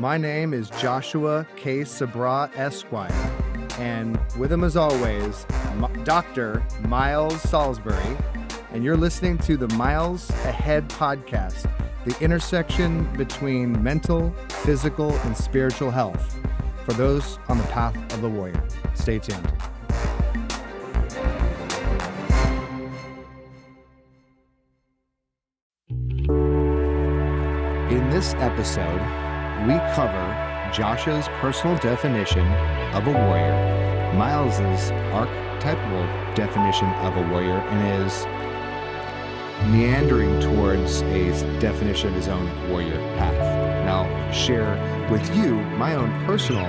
My name is Joshua K. Sabra Esquire, and with him as always, Dr. Miles Salisbury, and you're listening to the Miles Ahead podcast, the intersection between mental, physical, and spiritual health for those on the path of the warrior. Stay tuned. In this episode, we cover Joshua's personal definition of a warrior, Miles's archetypal definition of a warrior, and his meandering towards a definition of his own warrior path. And I'll share with you my own personal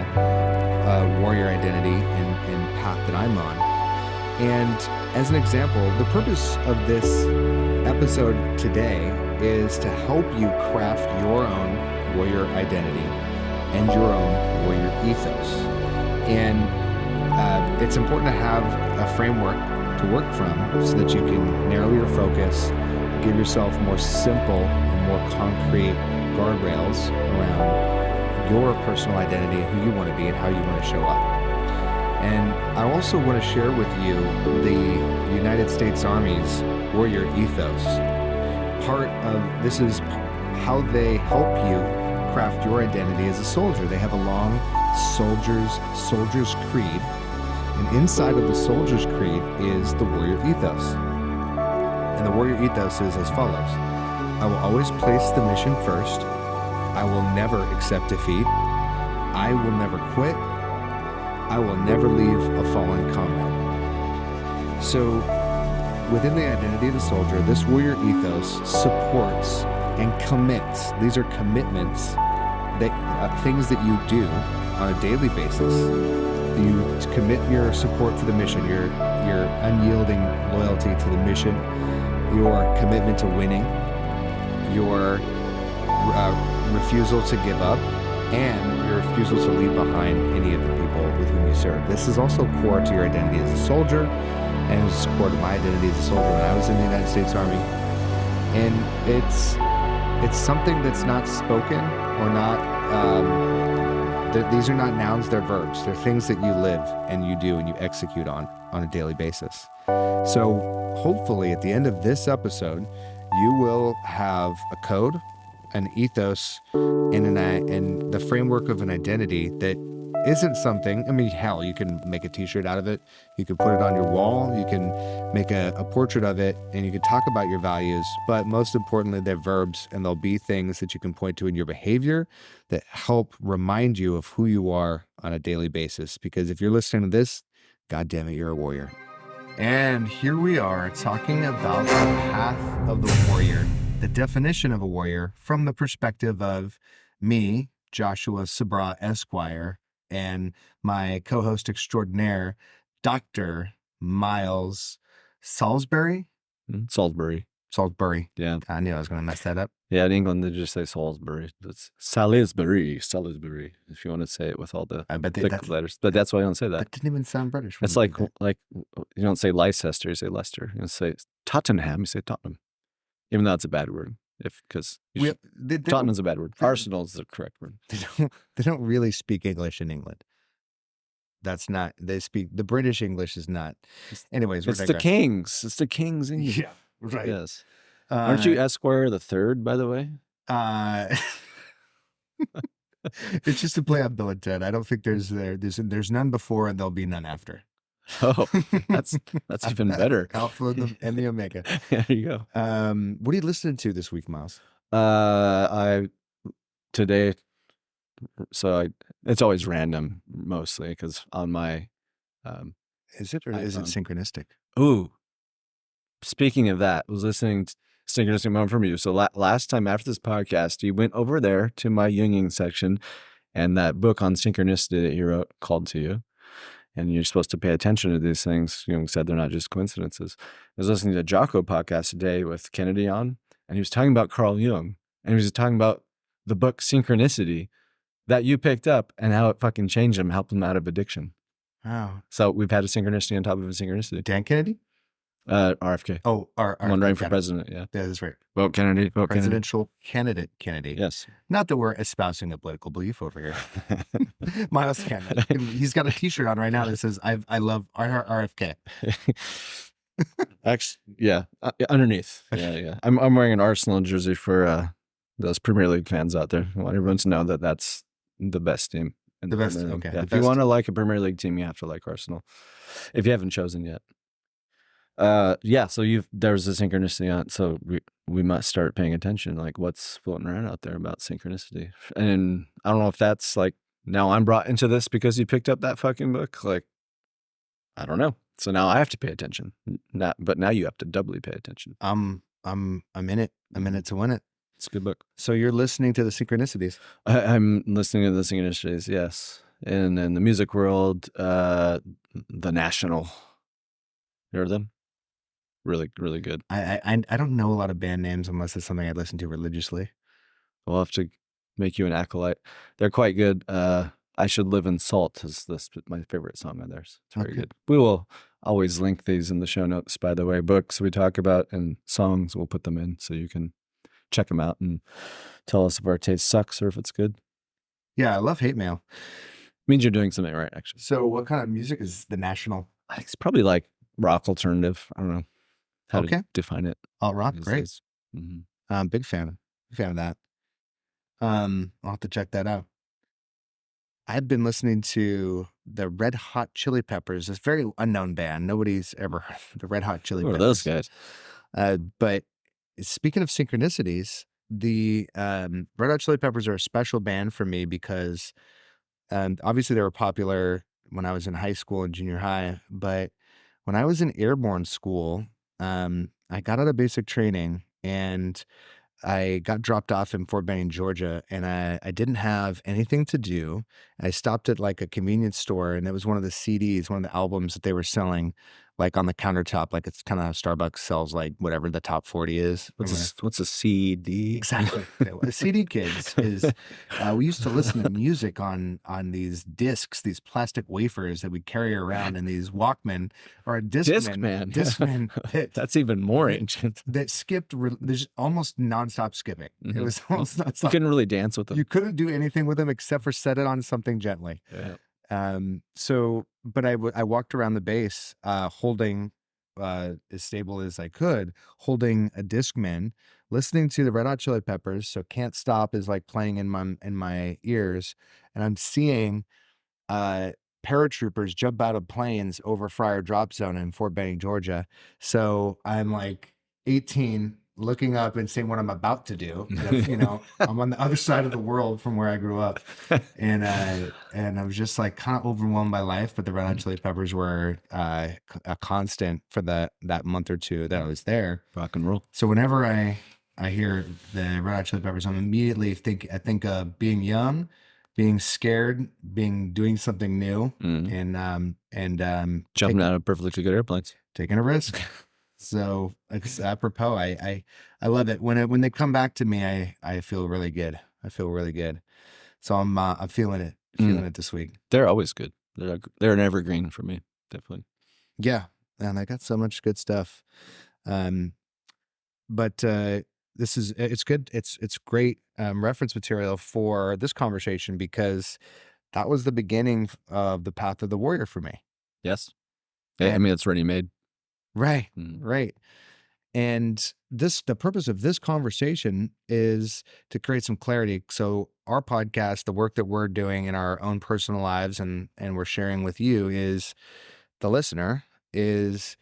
warrior identity and path that I'm on. And as an example, the purpose of this episode today is to help you craft your own warrior identity and your own warrior ethos. And it's important to have a framework to work from so that you can narrow your focus, give yourself more simple and more concrete guardrails around your personal identity, who you want to be and how you want to show up. And I also want to share with you the United States Army's warrior ethos. Part of this is how they help you craft your identity as a soldier. They have a long soldier's creed, and inside of the soldier's creed is the warrior ethos. And the warrior ethos is as follows: I will always place the mission first. I will never accept defeat. I will never quit. I will never leave a fallen comrade. So within the identity of the soldier, this warrior ethos supports and commits. These are commitments, that things that you do on a daily basis. You commit your support for the mission, your unyielding loyalty to the mission, your commitment to winning, your refusal to give up, and your refusal to leave behind any of the people with whom you serve. This is also core to your identity as a soldier, and it's core to my identity as a soldier when I was in the United States Army. And it's something that's not spoken or not, these are not nouns, they're verbs. They're things that you live and you do and you execute on a daily basis. So hopefully at the end of this episode, you will have a code, an ethos, and the framework of an identity that isn't something, I mean, hell, you can make a t-shirt out of it. You can put it on your wall. You can make a portrait of it, and you can talk about your values. But most importantly, they're verbs, and they'll be things that you can point to in your behavior that help remind you of who you are on a daily basis. Because if you're listening to this, God damn it, you're a warrior. And here we are talking about the path of the warrior, the definition of a warrior from the perspective of me, Joshua Sabra Esquire, and my co-host extraordinaire, Dr. Miles Salisbury? Salisbury. Yeah. I knew I was going to mess that up. Yeah, in England, they just say Salisbury. It's Salisbury, if you want to say it with all the thick letters. But that's why I don't say that. That didn't even sound British. It's like you don't say Leicester, you say Leicester. You don't say Tottenham, you say Tottenham. Even though it's a bad word. Because Tottenham's a bad word. Arsenal is the correct word. They don't really speak English in England. That's not, the British English is not. Anyways, it's the King's. It's the King's English. Yeah, right. Yes. Aren't you Esquire the Third, by the way? It's just a play on Bill and Ted. I don't think there's none before and there'll be none after. Oh, that's even better. Alpha and the Omega. There you go. What are you listening to this week, Miles? It's always random mostly because on my is it synchronistic? Ooh, speaking of that, I was listening to Synchronistic Moment from you. So last time after this podcast, you went over there to my Jungian section and that book on synchronicity that he wrote called to you. And you're supposed to pay attention to these things. Jung said they're not just coincidences. I was listening to a Jocko podcast today with Kennedy on, and he was talking about Carl Jung. And he was talking about the book Synchronicity that you picked up and how it fucking changed him, helped him out of addiction. Wow. So we've had a synchronicity on top of a synchronicity. Dan Kennedy? RFK. Oh, One running for got it. president. Yeah. Yeah, that's right. Vote Kennedy. Vote Presidential candidate Kennedy. Yes. Not that we're espousing a political belief over here. Miles Kennedy. He's got a T-shirt on right now that says I love RFK. Actually, yeah. Underneath. Yeah. I'm wearing an Arsenal jersey for those Premier League fans out there. I want everyone to know that that's the best team. In The best. Premier League. Okay. Yeah, The if best. you want to like a Premier League team, you have to like Arsenal. If you haven't chosen yet. Yeah. So there's a synchronicity on it, so we must start paying attention. Like what's floating around out there about synchronicity. And I don't know if that's like now I'm brought into this because you picked up that fucking book. Like I don't know. So now I have to pay attention. But now you have to doubly pay attention. I'm in it. I'm in it to win it. It's a good book. So you're listening to the synchronicities. I'm listening to the synchronicities, yes. And in the music world, The National. You heard of them? Really, really good. I don't know a lot of band names unless it's something I listen to religiously. We'll have to make you an acolyte. They're quite good. I Should Live in Salt is my favorite song of theirs. It's very good. We will always link these in the show notes, by the way. Books we talk about and songs, we'll put them in so you can check them out and tell us if our taste sucks or if it's good. Yeah, I love hate mail. Means you're doing something right, actually. So what kind of music is The National? It's probably like rock alternative. I don't know how to define it. Alt rock, great. Mm-hmm. Big fan of that. I'll have to check that out. I've been listening to the Red Hot Chili Peppers, this very unknown band. Nobody's ever heard of the Red Hot Chili Peppers. Who are those guys? But speaking of synchronicities, the Red Hot Chili Peppers are a special band for me because obviously they were popular when I was in high school and junior high. But when I was in airborne school, I got out of basic training and I got dropped off in Fort Benning, Georgia, and I didn't have anything to do. I stopped at like a convenience store, and it was one of the CDs, one of the albums that they were selling, like on the countertop, like it's kind of how Starbucks sells like whatever the top 40 is. What's a CD? Exactly. A CD, kids, is we used to listen to music on these discs, these plastic wafers that we carry around in these Walkman or a Discman. Discman. That's even more ancient. That skipped. There's almost nonstop skipping. Mm-hmm. It was almost nonstop. You couldn't really dance with them. You couldn't do anything with them except for set it on something gently. Yeah. But I walked around the base, holding, as stable as I could, holding a Discman, listening to the Red Hot Chili Peppers. So Can't Stop is like playing in my ears, and I'm seeing, paratroopers jump out of planes over Fryer Drop Zone in Fort Benning, Georgia. So I'm like 18, looking up and seeing what I'm about to do. You know, I'm on the other side of the world from where I grew up, and I was just like kind of overwhelmed by life. But the Red Hot Chili Peppers were a constant for that month or two that I was there. Rock and roll. So whenever I hear the Red Hot Chili Peppers, I'm immediately I think of being young, being scared, doing something new, and jumping out of perfectly good airplanes, taking a risk. So it's apropos. I love it when they come back to me. I feel really good. So I'm feeling it. Feeling it this week. They're always good. They're an evergreen for me, definitely. Yeah, and I got so much good stuff. But it's good. It's great reference material for this conversation because that was the beginning of the path of the warrior for me. Yes. I mean, it's ready made. Right. Right. And the purpose of this conversation is to create some clarity. So our podcast, the work that we're doing in our own personal lives and we're sharing with you is the listener is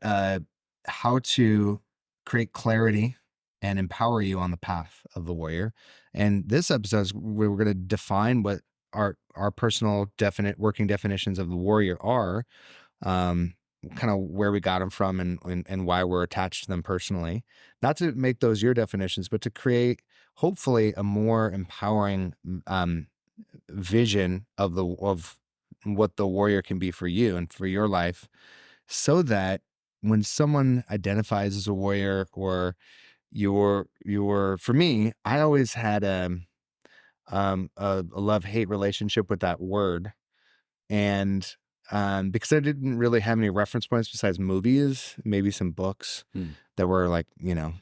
how to create clarity and empower you on the path of the warrior. And this episode is where we're going to define what our personal working definitions of the warrior are, kind of where we got them from and why we're attached to them personally. Not to make those your definitions, but to create hopefully a more empowering vision of what the warrior can be for you and for your life, so that when someone identifies as a warrior or for me, I always had a love-hate relationship with that word. And because I didn't really have any reference points besides movies, maybe some books that were like,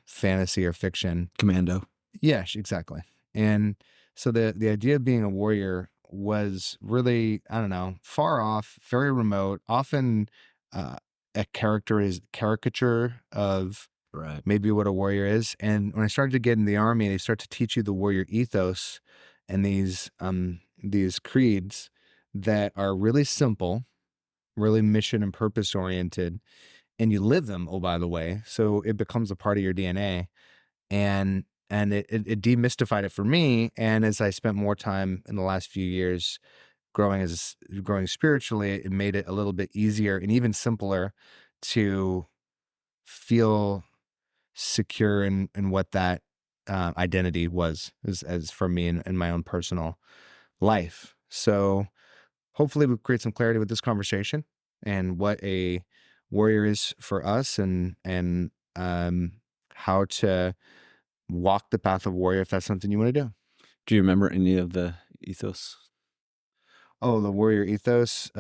fantasy or fiction. Commando. Yeah, exactly. And so the idea of being a warrior was really, I don't know, far off, very remote, often uh, a caricature of Right. maybe what a warrior is. And when I started to get in the army, they start to teach you the warrior ethos and these creeds that are really simple, really mission and purpose oriented, and you live them. Oh, by the way, so it becomes a part of your DNA, and it demystified it for me. And as I spent more time in the last few years growing spiritually, it made it a little bit easier and even simpler to feel secure in what that identity was as for me in my own personal life. So hopefully we'll create some clarity with this conversation and what a warrior is for us, and how to walk the path of warrior if that's something you want to do. Do you remember any of the ethos? Oh, the warrior ethos.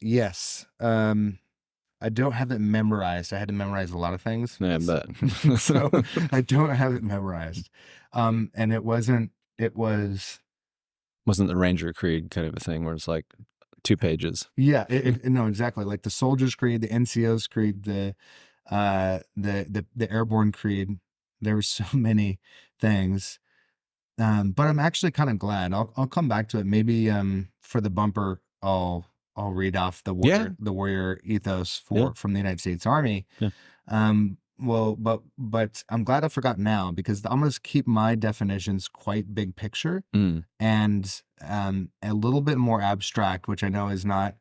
Yes. I don't have it memorized. I had to memorize a lot of things. Yeah, but So I don't have it memorized. And it was wasn't the Ranger Creed kind of a thing where it's like 2 pages? yeah, no, exactly. Like the Soldier's Creed, the NCO's Creed, the Airborne Creed. There were so many things. But I'm actually kind of glad. I'll come back to it. Maybe for the bumper, I'll read off the warrior ethos from the United States Army. Yeah. Well, but I'm glad I forgot now, because I'm going to keep my definitions quite big picture and a little bit more abstract, which I know is not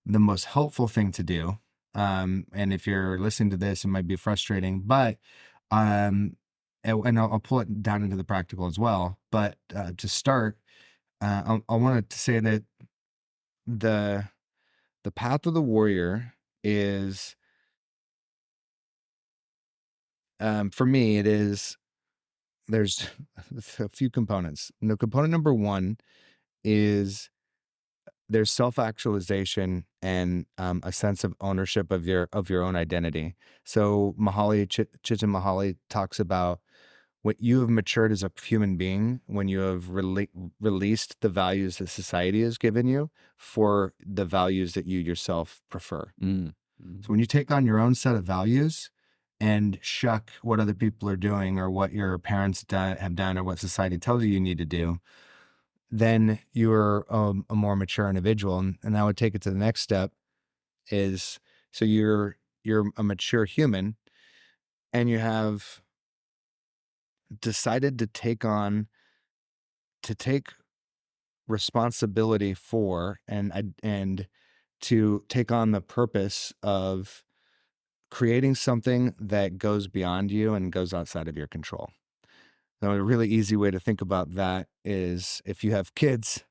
the most helpful thing to do. And if you're listening to this, it might be frustrating, but and I'll pull it down into the practical as well. But to start, I wanted to say that the path of the warrior is, for me, there's a few components. Component number one is there's self-actualization and a sense of ownership of your own identity. So Csikszentmihalyi talks about what you have matured as a human being when you have released the values that society has given you for the values that you yourself prefer. So when you take on your own set of values and shuck what other people are doing or what your parents have done or what society tells you need to do, then you're a more mature individual. And I would take it to the next step is, so you're a mature human and you have decided to take responsibility for and to take on the purpose of creating something that goes beyond you and goes outside of your control. So a really easy way to think about that is, if you have kids,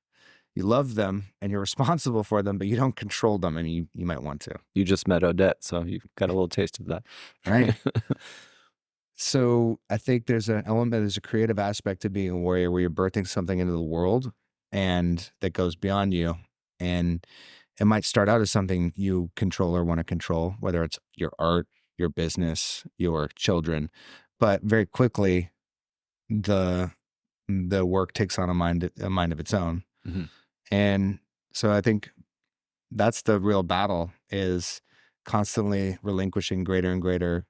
you love them and you're responsible for them, but you don't control them, and you might want to. You just met Odette, so you got a little taste of that. Right. So I think there's a creative aspect to being a warrior where you're birthing something into the world and that goes beyond you. And it might start out as something you control or want to control, whether it's your art, your business, your children, but very quickly the work takes on a mind of its own. Mm-hmm. And so I think that's the real battle, is constantly relinquishing greater and greater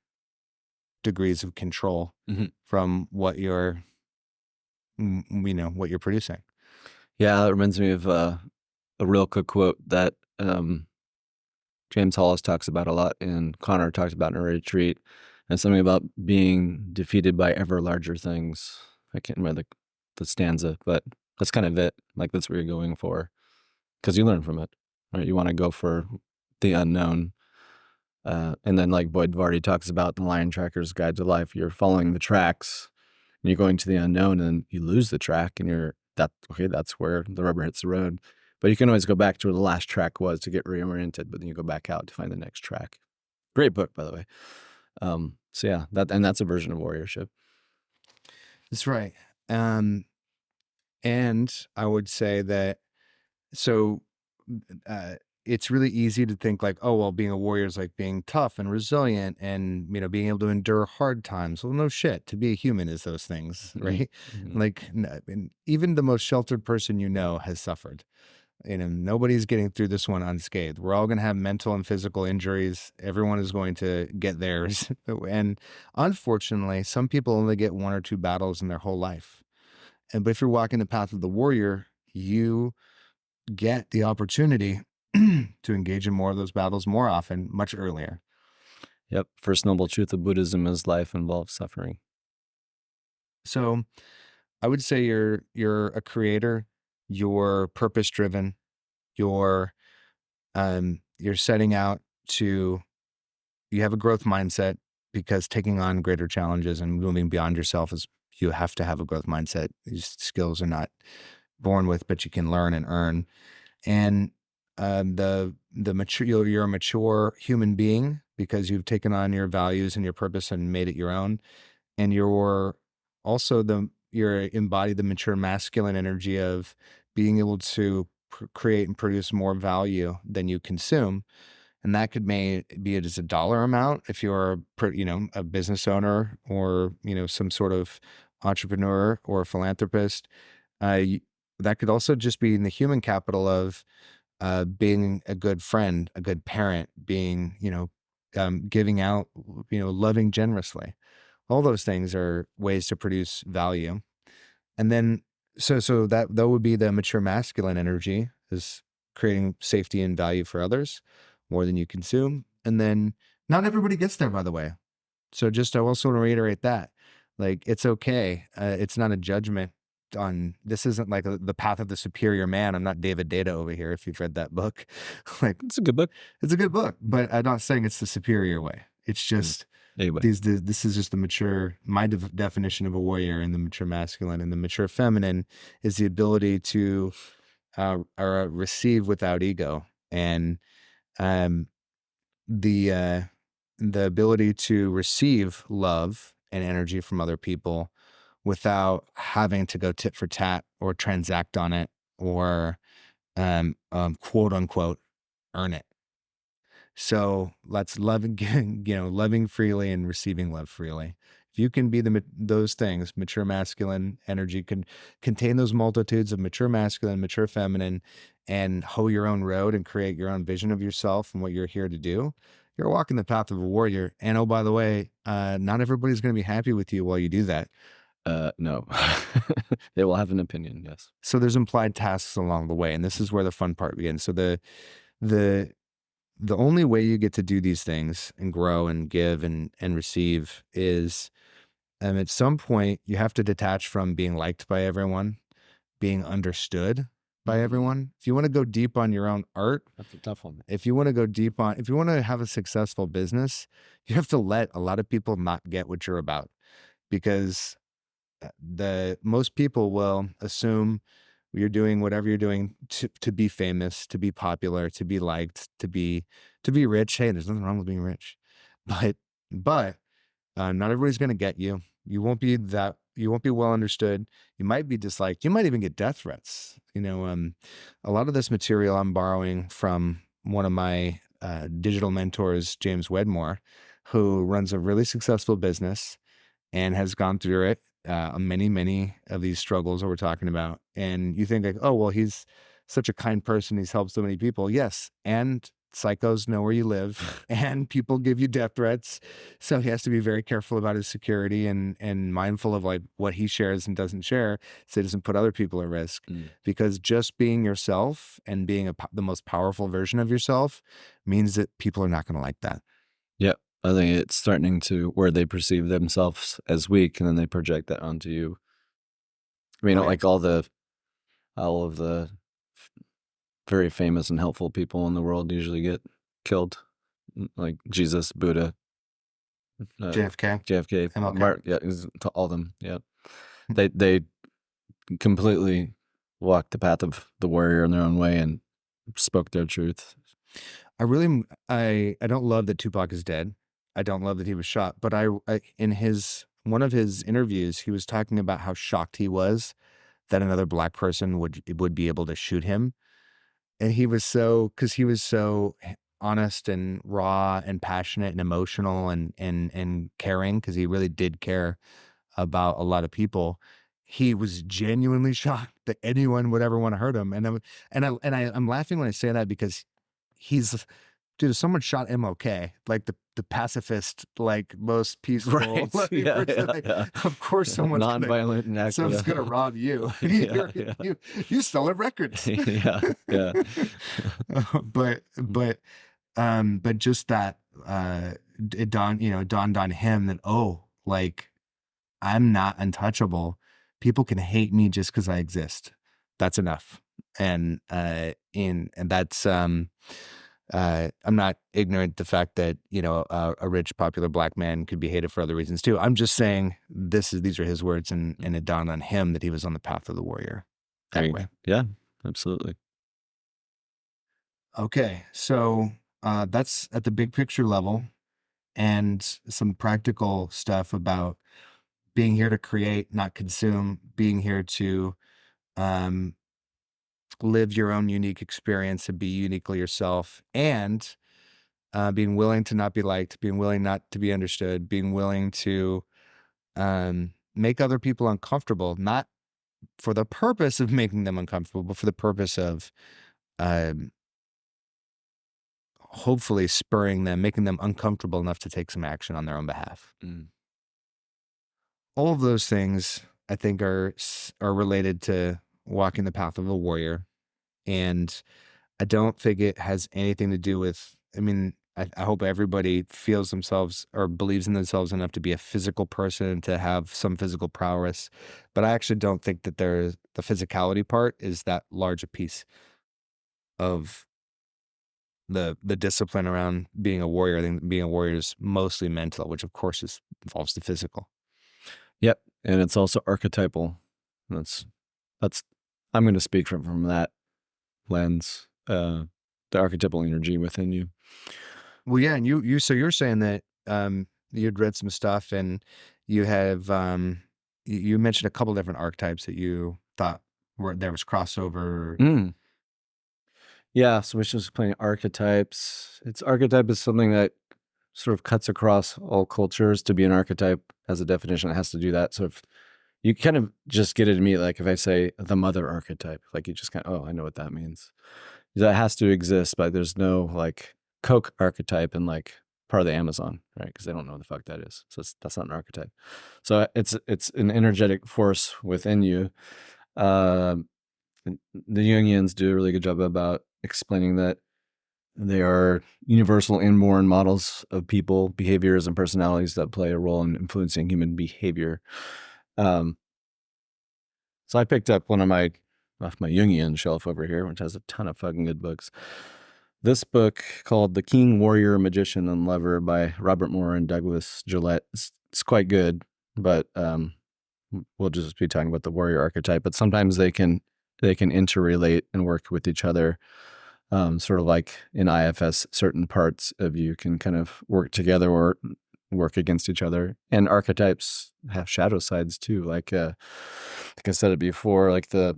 degrees of control from what you're producing. Yeah, that reminds me of a real good quote that James Hollis talks about a lot and Connor talks about in a retreat, and something about being defeated by ever larger things. I can't remember the stanza, but that's kind of it. Like, that's what you're going for, because you learn from it, right? You want to go for the unknown. And then, like Boyd Vardy talks about the Lion Tracker's Guide to Life, you're following the tracks and you're going to the unknown, and you lose the track, and that's where the rubber hits the road. But you can always go back to where the last track was to get reoriented, but then you go back out to find the next track. Great book, by the way. So yeah, that's a version of warriorship. That's right. And I would say that, so it's really easy to think like, oh, well, being a warrior is like being tough and resilient and, being able to endure hard times. Well, no shit. To be a human is those things, right? Mhm. Like, and even the most sheltered person has suffered. Nobody's getting through this one unscathed. We're all going to have mental and physical injuries. Everyone is going to get theirs. And unfortunately, some people only get one or two battles in their whole life. But if you're walking the path of the warrior, you get the opportunity to engage in more of those battles more often, much earlier. Yep. First noble truth of Buddhism is life involves suffering. So I would say you're a creator, you're purpose driven, you're setting out to you have a growth mindset because taking on greater challenges and moving beyond yourself is you have to have a growth mindset. These skills are not born with, but you can learn and earn. And the mature you're a mature human being because you've taken on your values and your purpose and made it your own. And you're also you're embody the mature masculine energy of being able to create and produce more value than you consume. And that could be it as a dollar amount if you're a business owner or some sort of entrepreneur or philanthropist. That could also just be in the human capital of being a good friend, a good parent, being giving out, loving generously. All those things are ways to produce value. And then so that would be the mature masculine energy, is creating safety and value for others more than you consume. And then not everybody gets there, by the way. So I also want to reiterate that, like, it's okay. It's not a judgment this isn't like the path of the superior man. I'm not David Data over here. If you've read that book, like, It's a good book. it's a good book, but I'm not saying it's the superior way. It's just Anyway. this is just my definition of a warrior, and the mature masculine and the mature feminine is the ability to receive without ego, and um, the ability to receive love and energy from other people without having to go tit for tat or transact on it or quote unquote earn it. So let's loving freely and receiving love freely. If you can be those things, mature masculine energy can contain those multitudes of mature masculine, mature feminine, and hoe your own road and create your own vision of yourself and what you're here to do. You're walking the path of a warrior. And oh, by the way, not everybody's going to be happy with you while you do that. No. They will have an opinion, yes. So there's implied tasks along the way, and this is where the fun part begins. So the only way you get to do these things and grow and give and receive is, at some point you have to detach from being liked by everyone, being understood by everyone. If you want to go deep on your own art, That's a tough one. if you want to have a successful business, you have to let a lot of people not get what you're about, because most people will assume you're doing whatever you're doing to be famous, to be popular, to be liked, to be rich. Hey, there's nothing wrong with being rich, but not everybody's going to get you. You won't be well understood. You might be disliked. You might even get death threats. A lot of this material I'm borrowing from one of my digital mentors, James Wedmore, who runs a really successful business and has gone through it. Many of these struggles that we're talking about. And you think like, oh, well, he's such a kind person. He's helped so many people. Yes. And psychos know where you live and people give you death threats. So he has to be very careful about his security and mindful of like what he shares and doesn't share, so he doesn't put other people at risk. Because just being yourself and being the most powerful version of yourself means that people are not going to like that. Yep. I think it's starting to where they perceive themselves as weak, and then they project that onto you. I mean, like all of the very famous and helpful people in the world usually get killed, like Jesus, Buddha, JFK, Mark, yeah, all of them. Yeah, they completely walked the path of the warrior in their own way and spoke their truth. I don't love that Tupac is dead. I don't love that he was shot, but in one of his interviews, he was talking about how shocked he was that another black person would be able to shoot him. and because he was so honest and raw and passionate and emotional and caring, because he really did care about a lot of people. He was genuinely shocked that anyone would ever want to hurt him. I'm laughing when I say that, because he's, dude, if someone shot MLK, like the pacifist, like most peaceful, Right. like, Yeah. person, Yeah. like, Yeah. of course Nonviolent and someone's gonna active. rob you. Yeah. Yeah. You stolen records. Yeah. Yeah. But just that, it dawned on him that, oh, like, I'm not untouchable. People can hate me just because I exist. That's enough. And that's, I'm not ignorant the fact that, a rich, popular black man could be hated for other reasons too. I'm just saying these are his words, and it dawned on him that he was on the path of the warrior that way. Yeah, absolutely. Okay. So, that's at the big picture level, and some practical stuff about being here to create, not consume, being here to, um, live your own unique experience and be uniquely yourself, and being willing to not be liked, being willing not to be understood, being willing to, make other people uncomfortable, not for the purpose of making them uncomfortable, but for the purpose of, um, hopefully spurring them, making them uncomfortable enough to take some action on their own behalf. Mm. All of those things, I think, are related to walking the path of a warrior. And I don't think it has anything to do with, I mean, I hope everybody feels themselves or believes in themselves enough to be a physical person, to have some physical prowess. But I actually don't think that the physicality part is that large a piece of the discipline around being a warrior. I think being a warrior is mostly mental, which of course involves the physical. Yep. And it's also archetypal. That's I'm going to speak from that lens, the archetypal energy within you. Well, yeah, and so you're saying that, you'd read some stuff, and you have, you mentioned a couple different archetypes that you thought there was crossover. Mm. Yeah, so we're just playing archetypes. Archetype is something that sort of cuts across all cultures. To be an archetype as a definition, it has to do that. So if you kind of just get it immediately, like if I say the mother archetype, like you just kind of, oh, I know what that means. That has to exist, but there's no like Coke archetype in like part of the Amazon, right? Because they don't know what the fuck that is. So that's not an archetype. So it's an energetic force within you. The Jungians do a really good job about explaining that they are universal inborn models of people, behaviors, and personalities that play a role in influencing human behavior. So I picked up one off my Jungian shelf over here, which has a ton of fucking good books. This book called The King, Warrior, Magician, and Lover by Robert Moore and Douglas Gillette. It's quite good, but we'll just be talking about the warrior archetype. But sometimes they can interrelate and work with each other. Sort of like in IFS, certain parts of you can kind of work together or work against each other. And archetypes have shadow sides too. Like I said it before, like the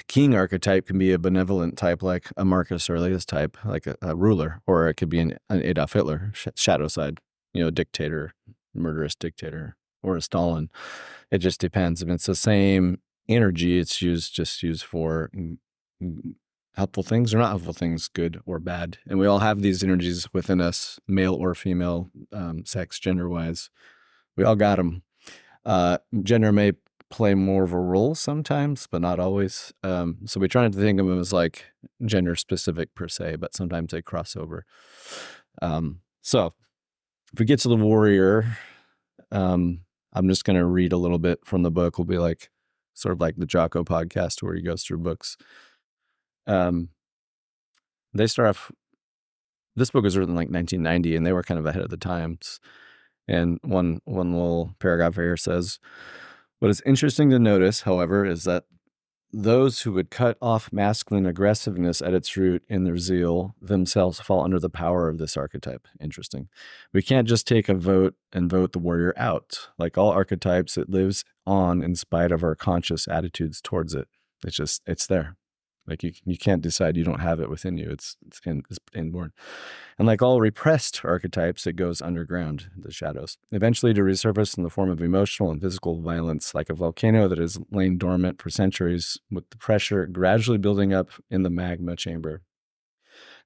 king archetype can be a benevolent type, like a Marcus Aurelius type, like a ruler, or it could be an Adolf Hitler shadow side, dictator, murderous dictator, or a Stalin. It just depends. If it's the same energy, it's used for helpful things or not helpful things, good or bad. And we all have these energies within us, male or female, sex, gender-wise. We all got them. Gender may play more of a role sometimes, but not always. So we try not to think of them as like gender specific per se, but sometimes they cross over. So if we get to the warrior, I'm just going to read a little bit from the book. We'll be like sort of like the Jocko podcast where he goes through books. They start off, this book was written in like 1990 and they were kind of ahead of the times. And one little paragraph here says, what is interesting to notice, however, is that those who would cut off masculine aggressiveness at its root in their zeal themselves fall under the power of this archetype. Interesting. We can't just take a vote and vote the warrior out. Like all archetypes, it lives on in spite of our conscious attitudes towards it. It's there. Like you can't decide you don't have it within you. It's inborn. And like all repressed archetypes, it goes underground, the shadows, eventually to resurface in the form of emotional and physical violence, like a volcano that has lain dormant for centuries, with the pressure gradually building up in the magma chamber.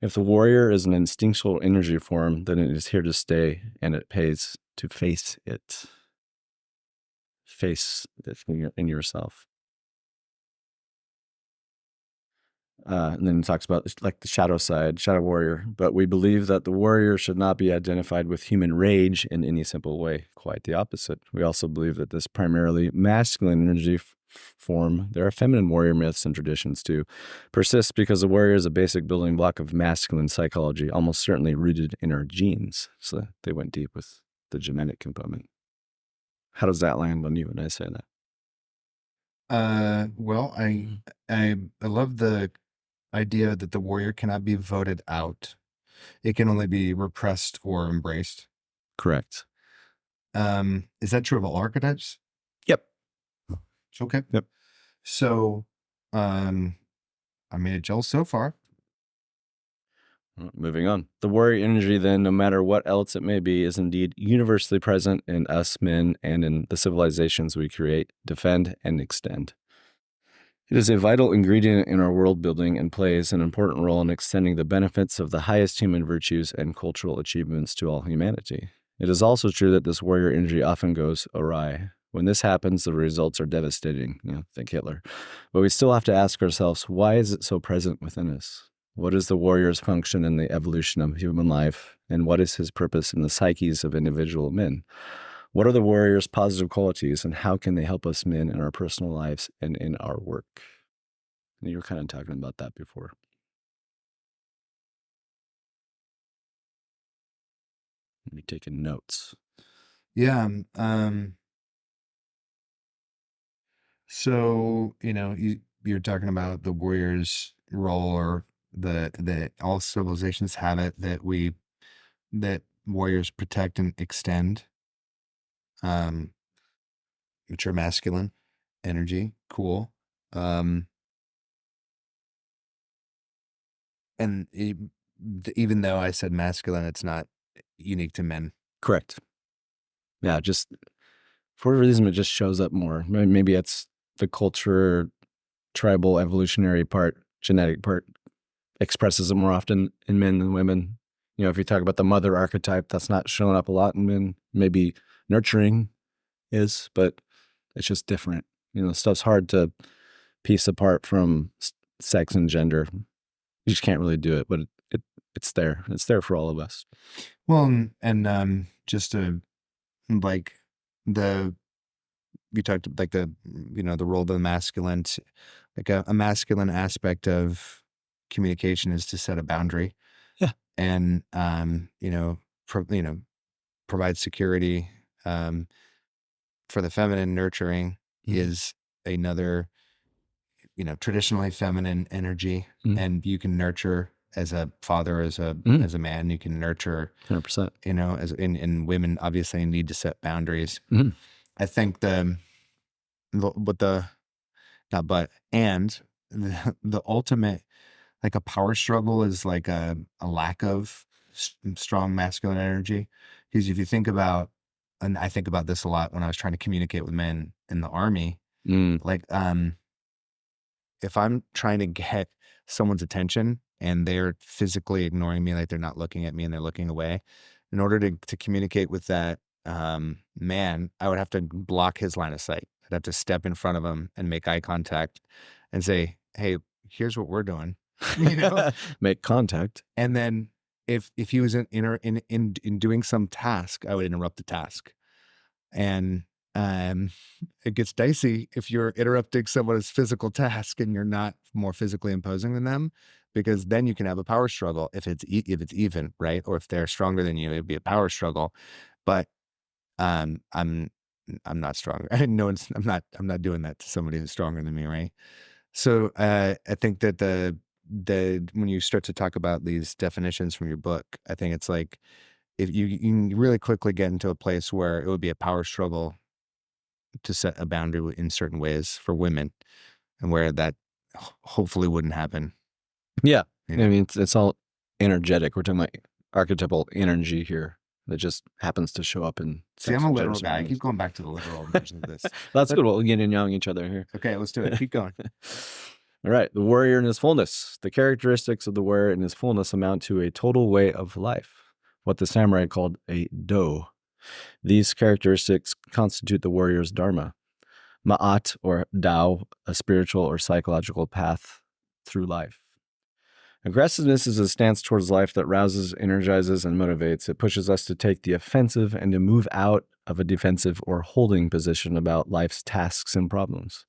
If the warrior is an instinctual energy form, then it is here to stay, and it pays to face it. Face it in yourself. And then it talks about like the shadow side, shadow warrior. But we believe that the warrior should not be identified with human rage in any simple way. Quite the opposite. We also believe that this primarily masculine energy form, there are feminine warrior myths and traditions too, persists because the warrior is a basic building block of masculine psychology, almost certainly rooted in our genes. So they went deep with the genetic component. How does that land on you when I say that? Well, I love the idea that the warrior cannot be voted out. It can only be repressed or embraced. Correct. Is that true of all archetypes? Yep. Okay. Yep. So, I made it gel so far. Moving on. The warrior energy, then, no matter what else it may be, is indeed universally present in us men and in the civilizations we create, defend, and extend. It is a vital ingredient in our world building and plays an important role in extending the benefits of the highest human virtues and cultural achievements to all humanity. It is also true that this warrior energy often goes awry. When this happens, the results are devastating. Think Hitler. But we still have to ask ourselves, why is it so present within us? What is the warrior's function in the evolution of human life, and what is his purpose in the psyches of individual men? What are the warrior's positive qualities, and how can they help us men in our personal lives and in our work? And you were kind of talking about that before. You're taking notes. Yeah. So, you're talking about the warrior's role, or that all civilizations have it, that warriors protect and extend, mature masculine energy. Cool. And even though I said masculine, it's not unique to men. Correct. Yeah, just for whatever reason, it just shows up more. Maybe it's the culture, tribal, evolutionary part, genetic part expresses it more often in men than women. If you talk about the mother archetype, that's not showing up a lot in men. Maybe nurturing is, but it's just different. Stuff's hard to piece apart from sex and gender. You just can't really do it, but it's there. It's there for all of us. Well, and just to like you talked like the role of the masculine, like a masculine aspect of communication is to set a boundary. Yeah. And provide security. For the feminine, nurturing is another traditionally feminine energy. And you can nurture as a father, as a man. You can nurture 100%. As in women obviously need to set boundaries. I think the ultimate, like a power struggle, is like a lack of strong masculine energy. Because if you think about, and I think about this a lot when I was trying to communicate with men in the army, like if I'm trying to get someone's attention and they're physically ignoring me, like they're not looking at me and they're looking away, in order to communicate with that man, I would have to block his line of sight. I'd have to step in front of him and make eye contact and say, "Hey, here's what we're doing." Make contact. And then if he was in doing some task, I would interrupt the task. And it gets dicey if you're interrupting someone's physical task and you're not more physically imposing than them, because then you can have a power struggle if it's even, right? Or if they're stronger than you, it'd be a power struggle. But I'm not strong. I'm not doing that to somebody who's stronger than me, right? So I think that the when you start to talk about these definitions from your book, I think it's like, if you can really quickly get into a place where it would be a power struggle to set a boundary in certain ways for women, and where that hopefully wouldn't happen. Yeah. You I know? mean, it's all energetic. We're talking about archetypal energy here that just happens to show up in See, sex I'm a and literal gender guy. I ceremonies. keep going back to the literal version of this. That's good. We'll yin and yang each other here. Okay, let's do it. Keep going. All right. The warrior in his fullness. The characteristics of the warrior in his fullness amount to a total way of life, what the samurai called a do. These characteristics constitute the warrior's dharma. Ma'at, or Tao, a spiritual or psychological path through life. Aggressiveness is a stance towards life that rouses, energizes, and motivates. It pushes us to take the offensive and to move out of a defensive or holding position about life's tasks and problems.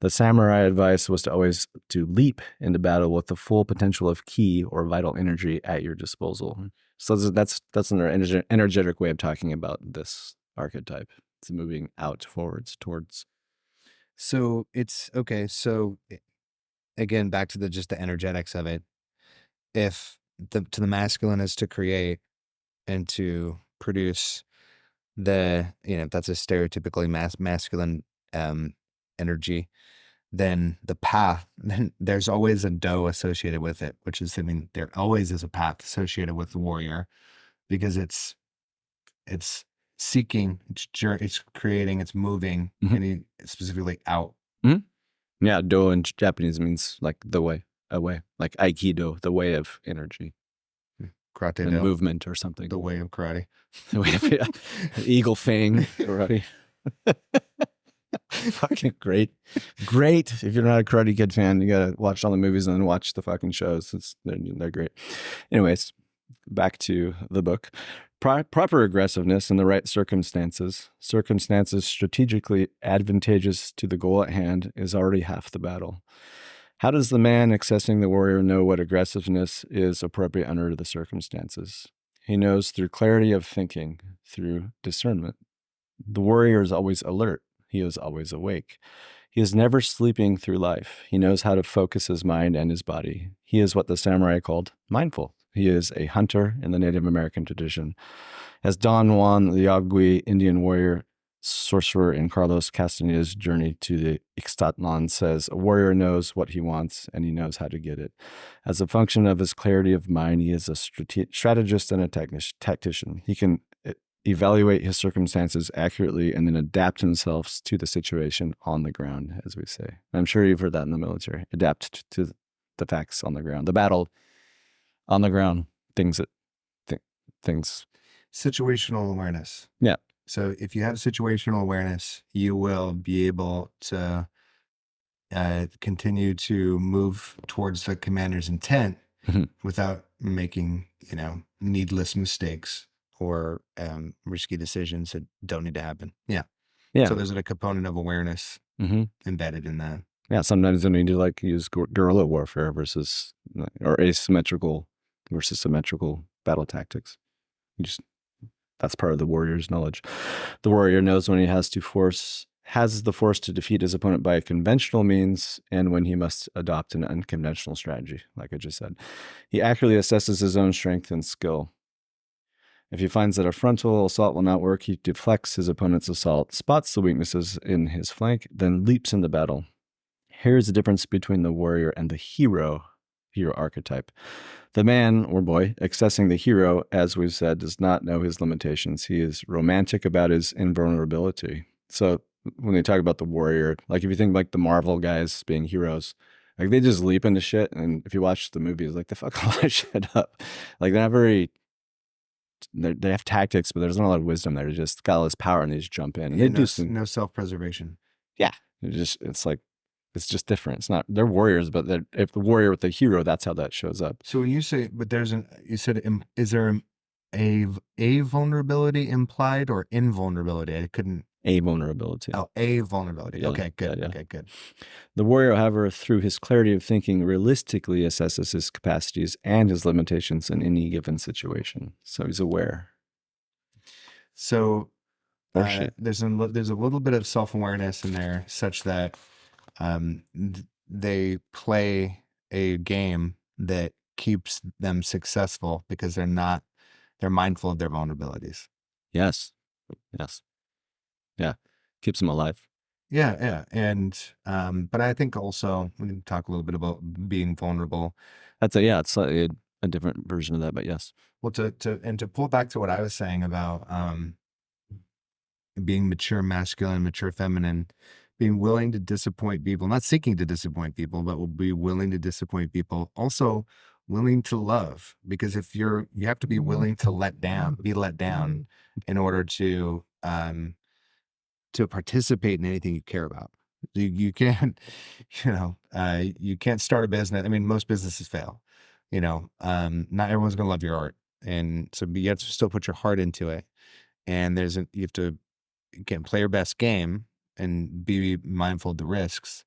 The samurai advice was to always to leap into battle with the full potential of ki or vital energy at your disposal. So that's an energetic way of talking about this archetype. It's moving out forwards towards. So it's okay. So again, back to just the energetics of it. If to the masculine is to create and to produce if that's a stereotypically masculine energy, then the path, then there's always a do associated with it, which is, I mean, there always is a path associated with the warrior because it's seeking, it's creating, it's moving, and specifically out. Yeah, do in Japanese means like the way, away, like Aikido, the way of energy. Karate and do, movement or something. the way of karate. The way of Eagle Fang karate. Fucking great. Great. If you're not a Karate Kid fan, you gotta watch all the movies and then watch the fucking shows. They're great. Anyways, back to the book. Proper aggressiveness in the right circumstances strategically advantageous to the goal at hand, is already half the battle. How does the man accessing the warrior know what aggressiveness is appropriate under the circumstances? He knows through clarity of thinking, through discernment. The warrior is always alert. He is always awake. He is never sleeping through life. He knows how to focus his mind and his body. He is what the samurai called mindful. He is a hunter in the Native American tradition. As Don Juan, the Yagui Indian warrior, sorcerer in Carlos Castaneda's Journey to the Ixtatlan says, a warrior knows what he wants and he knows how to get it. As a function of his clarity of mind, he is a strategist and a tactician. He can evaluate his circumstances accurately and then adapt himself to the situation on the ground, as we say. I'm sure you've heard that in the military. Adapt to the facts on the ground, the battle on the ground, things. Situational awareness. Yeah. So if you have situational awareness, you will be able to continue to move towards the commander's intent without making, needless mistakes or risky decisions that don't need to happen. Yeah. Yeah. So there's a component of awareness embedded in that. Yeah. Sometimes you need to use guerrilla warfare or asymmetrical versus symmetrical battle tactics. That's part of the warrior's knowledge. The warrior knows when he has the force to defeat his opponent by conventional means and when he must adopt an unconventional strategy, like I just said. He accurately assesses his own strength and skill. If he finds that a frontal assault will not work, he deflects his opponent's assault, spots the weaknesses in his flank, then leaps into battle. Here's the difference between the warrior and the hero archetype. The man or boy accessing the hero, as we've said, does not know his limitations. He is romantic about his invulnerability. So when they talk about the warrior, like if you think like the Marvel guys being heroes, like they just leap into shit. And if you watch the movies, like they fuck all that shit up. Like they have tactics, but there's not a lot of wisdom there. They just got all this power and they just jump in. And they do no self-preservation. Yeah. It's just different. It's not, they're warriors, but if the warrior with the hero, that's how that shows up. So when you say, is there a vulnerability implied or invulnerability? I couldn't. A vulnerability. Oh, a vulnerability. Yeah, okay, good. yeah. Okay, good. The warrior, however, through his clarity of thinking, realistically assesses his capacities and his limitations in any given situation. So he's aware. So there's a little bit of self-awareness in there such that they play a game that keeps them successful because they're mindful of their vulnerabilities. Yes. Yeah. Keeps them alive. Yeah. And, but I think also we can talk a little bit about being vulnerable. It's slightly a different version of that, but yes. Well, to pull back to what I was saying about, being mature masculine, mature feminine, being willing to disappoint people, not seeking to disappoint people, but will be willing to disappoint people. Also willing to love, because if you have to be willing to be let down in order to participate in anything you care about. You can't, you can't start a business. I mean, most businesses fail, not everyone's going to love your art. And so you have to still put your heart into it. And you have to, again, play your best game and be mindful of the risks,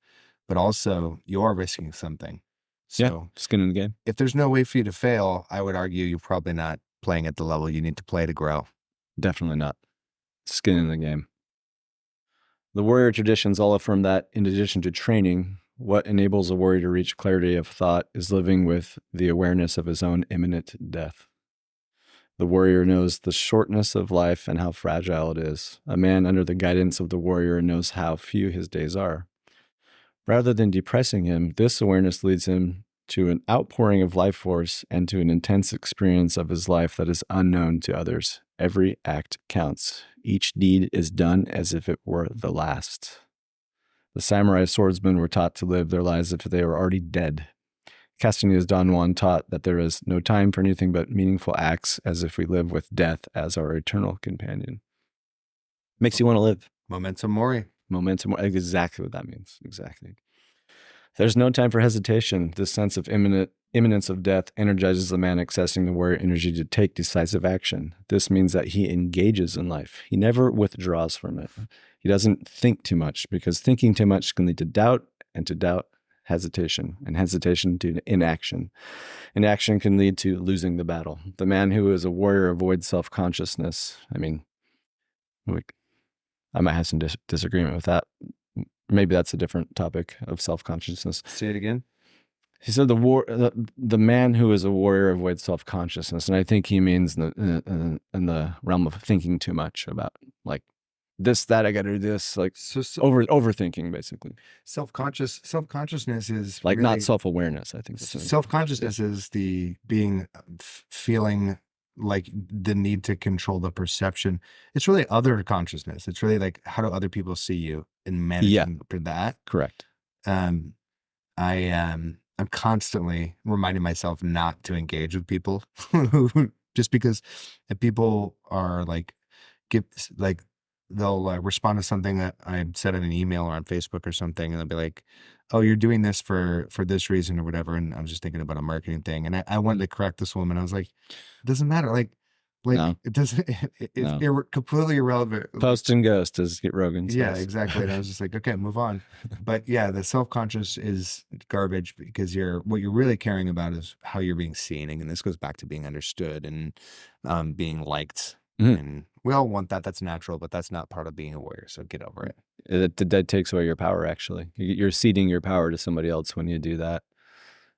but also you are risking something. So skin in the game. If there's no way for you to fail, I would argue you're probably not playing at the level you need to play to grow. Definitely not. Skin in the game. The warrior traditions all affirm that, in addition to training, what enables a warrior to reach clarity of thought is living with the awareness of his own imminent death. The warrior knows the shortness of life and how fragile it is. A man under the guidance of the warrior knows how few his days are. Rather than depressing him, this awareness leads him to an outpouring of life force and to an intense experience of his life that is unknown to others. Every act counts. Each deed is done as if it were the last. The samurai swordsmen were taught to live their lives as if they were already dead. Castaneda's Don Juan taught that there is no time for anything but meaningful acts, as if we live with death as our eternal companion. Makes you want to live. Memento mori. Exactly what that means. Exactly. There's no time for hesitation. This sense of imminence of death energizes the man accessing the warrior energy to take decisive action. This means that he engages in life. He never withdraws from it. He doesn't think too much, because thinking too much can lead to doubt, and to doubt, hesitation, and hesitation to inaction. Inaction can lead to losing the battle. The man who is a warrior avoids self-consciousness. I mean, I might have some disagreement with that. Maybe that's a different topic of self-consciousness. Say it again. He said the man who is a warrior avoids self-consciousness, and I think he means in the realm of thinking too much about, like, this, that, I got to do this, like, overthinking, basically. Self-consciousness is like, really, not self-awareness. I think self-consciousness is the feeling like the need to control the perception. It's really other consciousness. It's really like, how do other people see you, and managing for that. Correct. I'm constantly reminding myself not to engage with people who, just because if people are like, they'll respond to something that I said in an email or on Facebook or something, and they'll be like, "Oh, you're doing this for this reason or whatever." And I was just thinking about a marketing thing, and I wanted to correct this woman. I was like, "It doesn't matter. Like No. it doesn't. It's completely irrelevant." Post and ghost, as Rogan says. Yeah, exactly. And I was just like, okay, move on. But yeah, the self-conscious is garbage, because what you're really caring about is how you're being seen, and this goes back to being understood and being liked. Mhm. And we all want that. That's natural, but that's not part of being a warrior. So get over it. That takes away your power, actually. You're ceding your power to somebody else when you do that.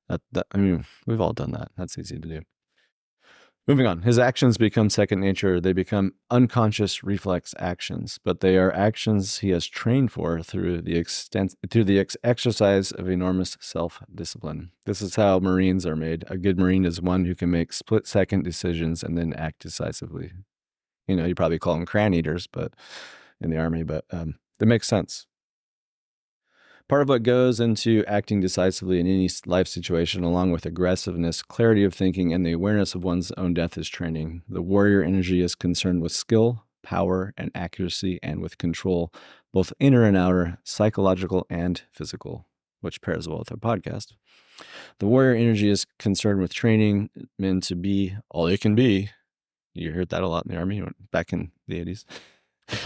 I mean, we've all done that. That's easy to do. Moving on. His actions become second nature. They become unconscious reflex actions, but they are actions he has trained for through the exercise of enormous self-discipline. This is how Marines are made. A good Marine is one who can make split-second decisions and then act decisively. You probably call them cran eaters, but in the Army, but that makes sense. Part of what goes into acting decisively in any life situation, along with aggressiveness, clarity of thinking, and the awareness of one's own death, is training. The warrior energy is concerned with skill, power, and accuracy, and with control, both inner and outer, psychological and physical, which pairs well with our podcast. The warrior energy is concerned with training men to be all they can be. You heard that a lot in the Army back in the 80s.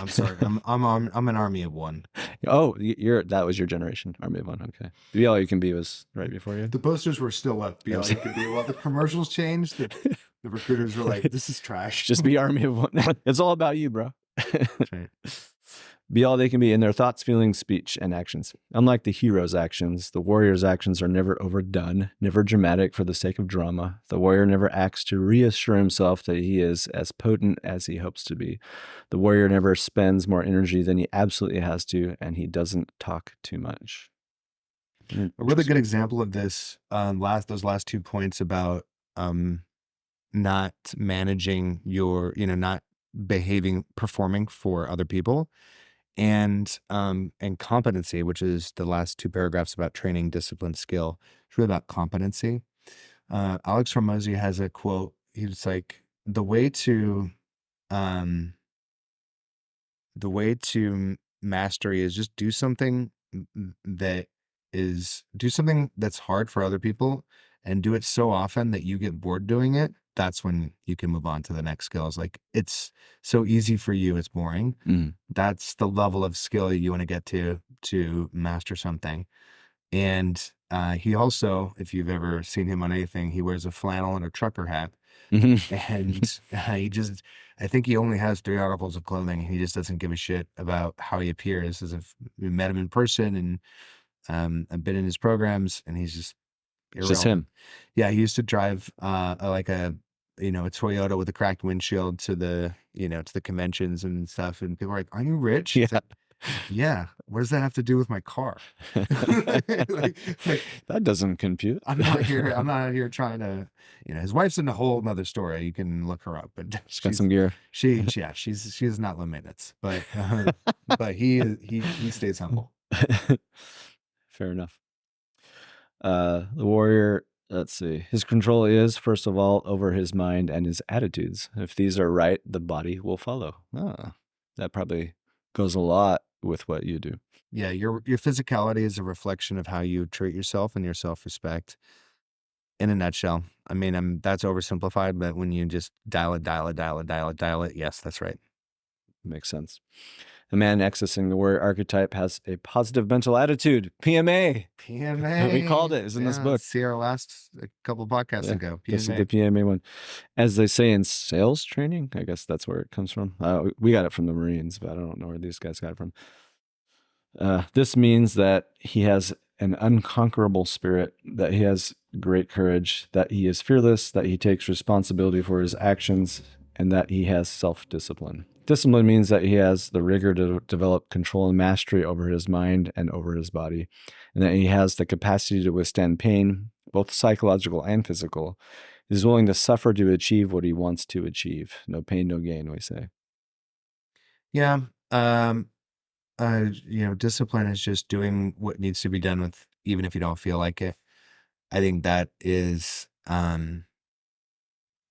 I'm sorry. I'm an army of one. Oh, that was your generation, Army of One. Okay, Be All You Can Be was right before you. The posters were still up. Be All You Can Be. Well, the commercials changed. The recruiters were like, "This is trash. Just be Army of One. It's all about you, bro." That's right. Be all they can be in their thoughts, feelings, speech, and actions. Unlike the hero's actions, the warrior's actions are never overdone, never dramatic for the sake of drama. The warrior never acts to reassure himself that he is as potent as he hopes to be. The warrior never spends more energy than he absolutely has to, and he doesn't talk too much. A really good example of this, those last 2 points about not managing your, not performing for other people, and competency, which is the last 2 paragraphs about training, discipline, skill. It's really about competency. Alex Hormozy has a quote. He's like, the way to mastery is just do something that's hard for other people, and do it so often that you get bored doing it. That's when you can move on to the next skill. It's like, it's so easy for you, it's boring. That's the level of skill you want to get to master something. And he also, if you've ever seen him on anything, he wears a flannel and a trucker hat. And I think he only has 3 articles of clothing, and he just doesn't give a shit about how he appears. As if we met him in person, and I've been in his programs, and he's just irrelevant. Just him. Yeah, he used to drive a Toyota with a cracked windshield to the conventions and stuff, and people are like, "Are you rich?" Yeah. It's like, yeah. What does that have to do with my car? like, that doesn't compute. I'm not here trying to, his wife's in a whole nother story. You can look her up, but she's got some gear. She's not low maintenance, but he stays humble. Fair enough. The warrior, let's see. His control is, first of all, over his mind and his attitudes. If these are right, the body will follow. That probably goes a lot with what you do. Yeah, your physicality is a reflection of how you treat yourself and your self-respect. In a nutshell. I mean, that's oversimplified, but when you just dial it, yes, that's right. Makes sense. The man accessing the warrior archetype has a positive mental attitude. PMA. We called it. It's in this book. See our last couple podcasts ago. PMA. This is the PMA one. As they say in sales training, I guess that's where it comes from. We got it from the Marines, but I don't know where these guys got it from. This means that he has an unconquerable spirit, that he has great courage, that he is fearless, that he takes responsibility for his actions, and that he has self-discipline. Discipline means that he has the rigor to develop control and mastery over his mind and over his body, and that he has the capacity to withstand pain, both psychological and physical. He is willing to suffer to achieve what he wants to achieve. No pain, no gain, we say. Yeah. Discipline is just doing what needs to be done with, even if you don't feel like it. I think that is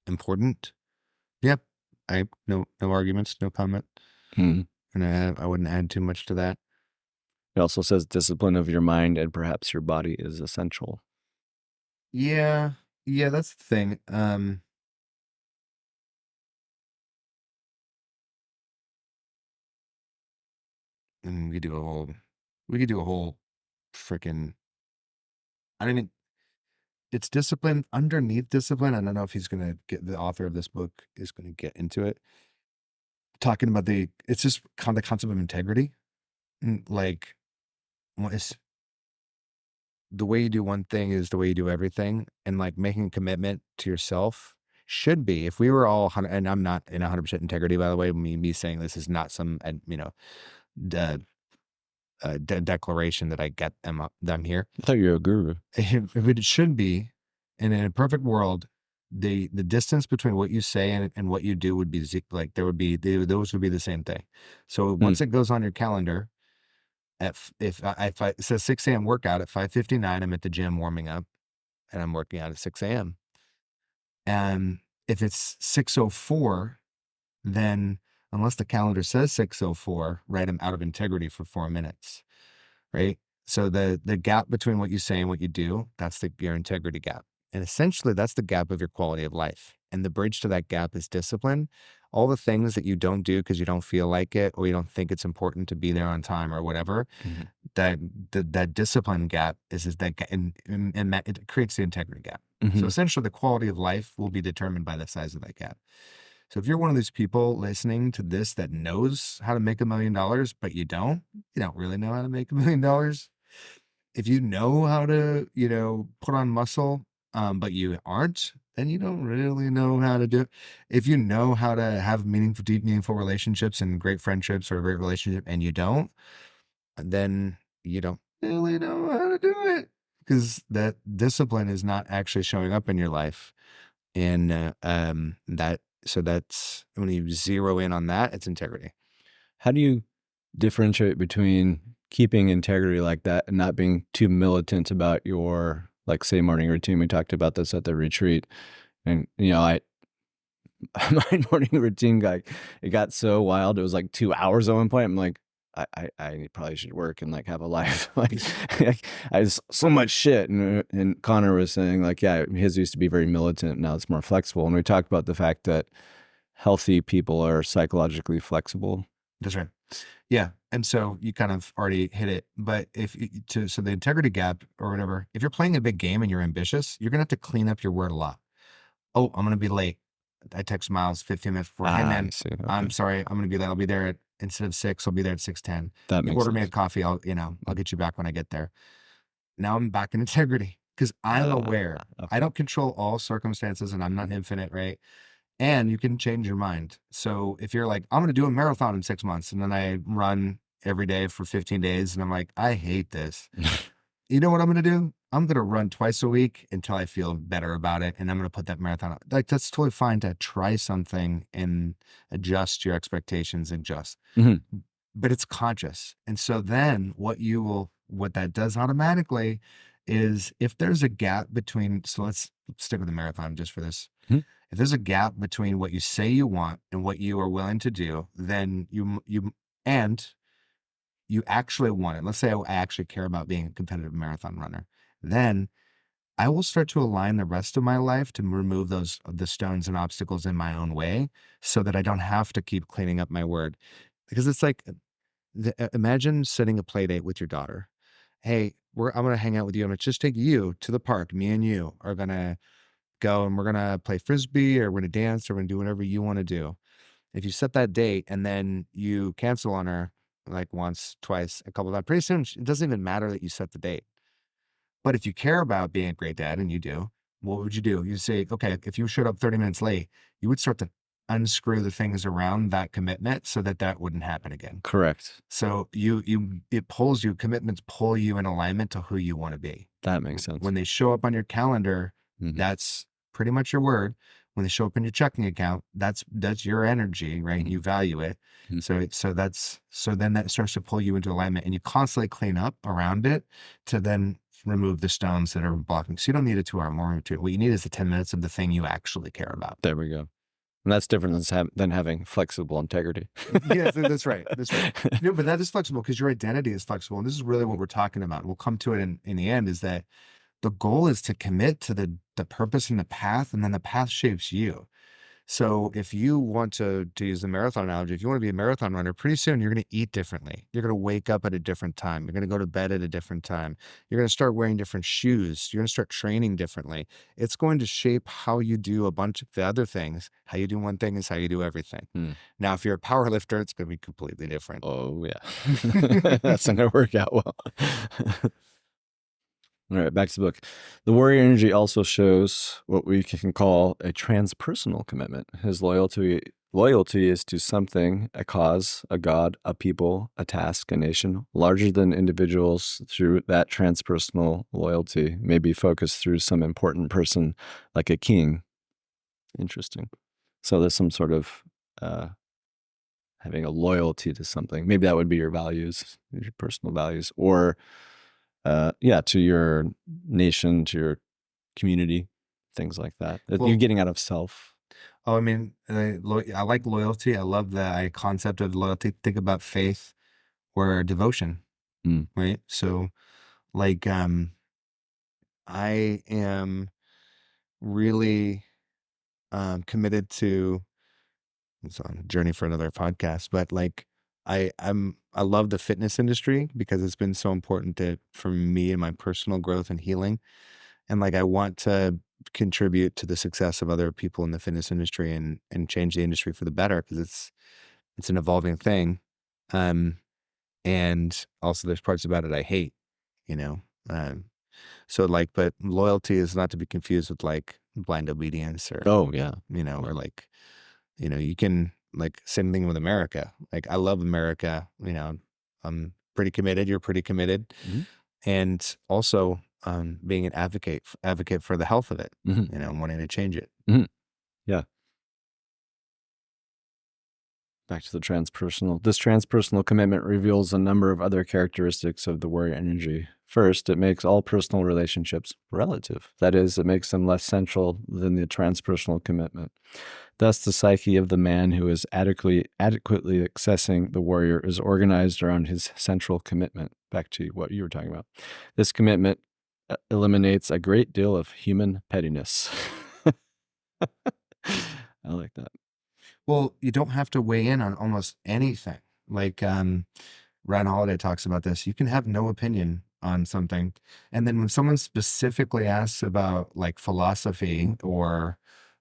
important. Yep. No arguments, no comment. And I wouldn't add too much to that. It also says discipline of your mind and perhaps your body is essential. Yeah, that's the thing. And we could do a whole freaking, it's discipline underneath discipline. I don't know if the author of this book is going to get into it. Talking about it's just the concept of integrity. Like, the way you do one thing is the way you do everything. And like making a commitment to yourself should be, if we were all, and I'm not in 100% integrity, by the way, me saying this is not some, declaration that I get that I'm here. I thought you were a guru. It should be, and in a perfect world, the distance between what you say and what you do would be like, those would be the same thing. So once it goes on your calendar, if it says 6 a.m. workout, at 5:59, I'm at the gym warming up, and I'm working out at 6 a.m. And if it's 6:04, then unless the calendar says 6:04, right, I'm out of integrity for 4 minutes, right? So the gap between what you say and what you do, that's your integrity gap. And essentially that's the gap of your quality of life. And the bridge to that gap is discipline. All the things that you don't do because you don't feel like it, or you don't think it's important to be there on time or whatever, that discipline gap is that, and it creates the integrity gap. So essentially the quality of life will be determined by the size of that gap. So if you're one of these people listening to this that knows how to make $1 million, but you don't really know how to make $1 million. If you know how to, put on muscle, but you aren't, then you don't really know how to do it. If you know how to have meaningful, deep, meaningful relationships and great friendships or a great relationship and you don't, then you don't really know how to do it because that discipline is not actually showing up in your life. And so that's when you zero in on that, it's integrity. How do you differentiate between keeping integrity like that and not being too militant about your, like, say, morning routine? We talked about this at the retreat. And, my morning routine it got so wild. It was like 2 hours at one point. I'm like, I probably should work and like have a life. Like I just so much shit. And Connor was saying like, yeah, his used to be very militant. Now it's more flexible. And we talked about the fact that healthy people are psychologically flexible. That's right. Yeah. And so you kind of already hit it. But so the integrity gap or whatever, if you're playing a big game and you're ambitious, you're going to have to clean up your word a lot. Oh, I'm going to be late. I text Miles 15 minutes before. Hey, man, See. Okay. I'm sorry. I'm going to be late. I'll be there instead of 6, I'll be there at 6:10. That You makes order me a sense. coffee. I'll get you back when I get there. Now I'm back in integrity because I'm aware. Okay. I don't control all circumstances and I'm not infinite, right? And you can change your mind. So if you're like, I'm going to do a marathon in 6 months and then I run every day for 15 days and I'm like, I hate this. You know what I'm going to do? I'm going to run twice a week until I feel better about it. And I'm going to put that marathon out. Like, that's totally fine to try something and adjust your expectations and but it's conscious. And so then what that does automatically is if there's a gap between, so let's stick with the marathon just for this. Mhm. If there's a gap between what you say you want and what you are willing to do, then and you actually want it. Let's say I actually care about being a competitive marathon runner. Then I will start to align the rest of my life to remove the stones and obstacles in my own way so that I don't have to keep cleaning up my word. Because it's like, imagine setting a play date with your daughter. Hey, I'm going to hang out with you. I'm going to just take you to the park. Me and you are going to go and we're going to play Frisbee or we're going to dance or we're going to do whatever you want to do. If you set that date and then you cancel on her like once, twice, a couple of times, pretty soon it doesn't even matter that you set the date. But if you care about being a great dad, and you do, what would you do? You'd say, okay, if you showed up 30 minutes late, you would start to unscrew the things around that commitment so that wouldn't happen again. Correct. So commitments pull you in alignment to who you want to be. That makes sense. When they show up on your calendar, that's pretty much your word. When they show up in your checking account, that's your energy, right? You value it. So then that starts to pull you into alignment and you constantly clean up around it to then remove the stones that are blocking. So you don't need a 2-hour morning routine. What you need is the 10 minutes of the thing you actually care about. There we go. And that's different than having flexible integrity. Yes, that's right. That's right. No, but that is flexible because your identity is flexible. And this is really what we're talking about. We'll come to it in the end, is that the goal is to commit to the purpose and the path, and then the path shapes you. So if you want to use the marathon analogy, if you want to be a marathon runner, pretty soon you're going to eat differently. You're going to wake up at a different time. You're going to go to bed at a different time. You're going to start wearing different shoes. You're going to start training differently. It's going to shape how you do a bunch of the other things. How you do one thing is how you do everything. Now, if you're a power lifter, it's going to be completely different. Oh, yeah. That's not going to work out well. All right, back to the book. The warrior energy also shows what we can call a transpersonal commitment. His loyalty is to something, a cause, a god, a people, a task, a nation, larger than individuals. Through that transpersonal loyalty may be focused through some important person, like a king. Interesting. So there's some sort of having a loyalty to something. Maybe that would be your values, your personal values, or to your nation, to your community, things like that. You're getting out of self. Oh, I mean, I like loyalty. I love the concept of loyalty. Think about faith or devotion, right? So, like, I am really committed to. It's on a journey for another podcast, but like, I love the fitness industry because it's been so important for me and my personal growth and healing. And like, I want to contribute to the success of other people in the fitness industry and change the industry for the better, because it's an evolving thing. And also there's parts about it I hate, you know. So like, but loyalty is not to be confused with like blind obedience or Oh yeah. or like, you can, like, same thing with America. Like, I love America, I'm pretty committed, you're pretty committed. Mm-hmm. And also being an advocate for the health of it, Mm-hmm. wanting to change it. Mm-hmm. Yeah. Back to the transpersonal. This transpersonal commitment reveals a number of other characteristics of the warrior energy. First, it makes all personal relationships relative. That is, it makes them less central than the transpersonal commitment. Thus, the psyche of the man who is adequately accessing the warrior is organized around his central commitment. Back to what you were talking about. This commitment eliminates a great deal of human pettiness. I like that. Well, you don't have to weigh in on almost anything. Like Ryan Holiday talks about this. You can have no opinion on something. And then when someone specifically asks about like philosophy or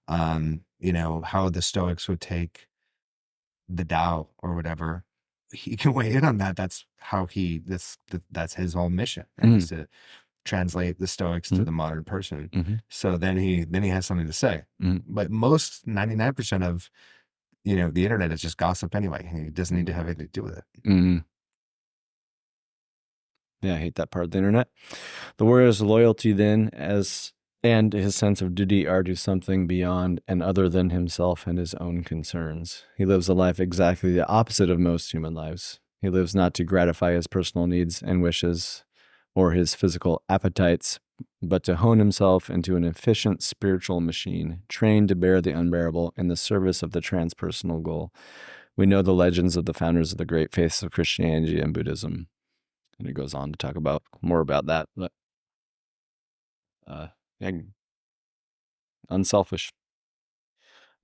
how the Stoics would take the Tao or whatever, he can weigh in on that. That's how that's his whole mission, right? Is to translate the Stoics to the modern person. So then he has something to say. But most 99% of the internet is just gossip anyway. He doesn't need to have anything to do with it. Yeah, I hate that part of the internet. The warrior's loyalty then and his sense of duty are to something beyond and other than himself and his own concerns. He lives a life exactly the opposite of most human lives. He lives not to gratify his personal needs and wishes or his physical appetites, but to hone himself into an efficient spiritual machine, trained to bear the unbearable in the service of the transpersonal goal. We know the legends of the founders of the great faiths of Christianity and Buddhism. And it goes on to talk about more about that. But unselfish.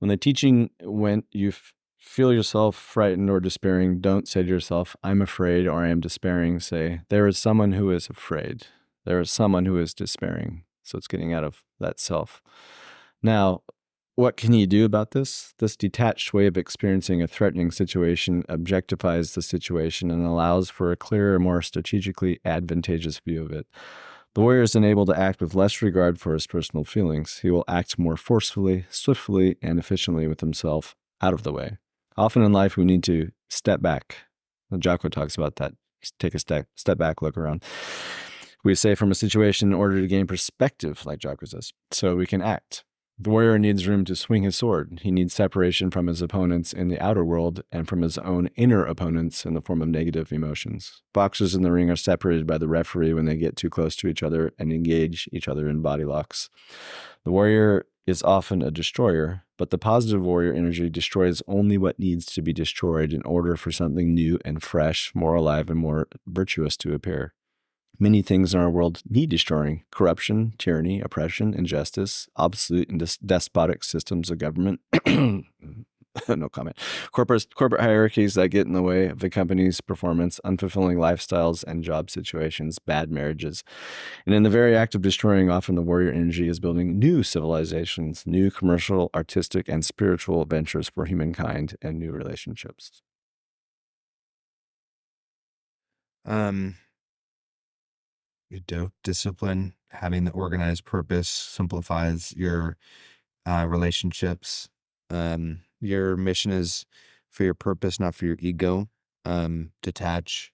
When the teaching went, you feel yourself frightened or despairing, don't say to yourself, I'm afraid or I am despairing. Say, there is someone who is afraid. There is someone who is despairing. So it's getting out of that self. Now, what can you do about this? This detached way of experiencing a threatening situation objectifies the situation and allows for a clearer, more strategically advantageous view of it. The warrior is enabled to act with less regard for his personal feelings. He will act more forcefully, swiftly, and efficiently with himself out of the way. Often in life, we need to step back. Jocko talks about that. Take a step back, look around. We say from a situation in order to gain perspective, like Jocko says, so we can act. The warrior needs room to swing his sword. He needs separation from his opponents in the outer world and from his own inner opponents in the form of negative emotions. Boxers in the ring are separated by the referee when they get too close to each other and engage each other in body locks. The warrior is often a destroyer, but the positive warrior energy destroys only what needs to be destroyed in order for something new and fresh, more alive and more virtuous to appear. Many things in our world need destroying: corruption, tyranny, oppression, injustice, obsolete and despotic systems of government. No comment. Corporate hierarchies that get in the way of the company's performance, unfulfilling lifestyles and job situations, bad marriages. And in the very act of destroying, often the warrior energy is building new civilizations, new commercial, artistic, and spiritual ventures for humankind, and new relationships. Discipline, having the organized purpose simplifies your relationships. Your mission is for your purpose, not for your ego. Detach.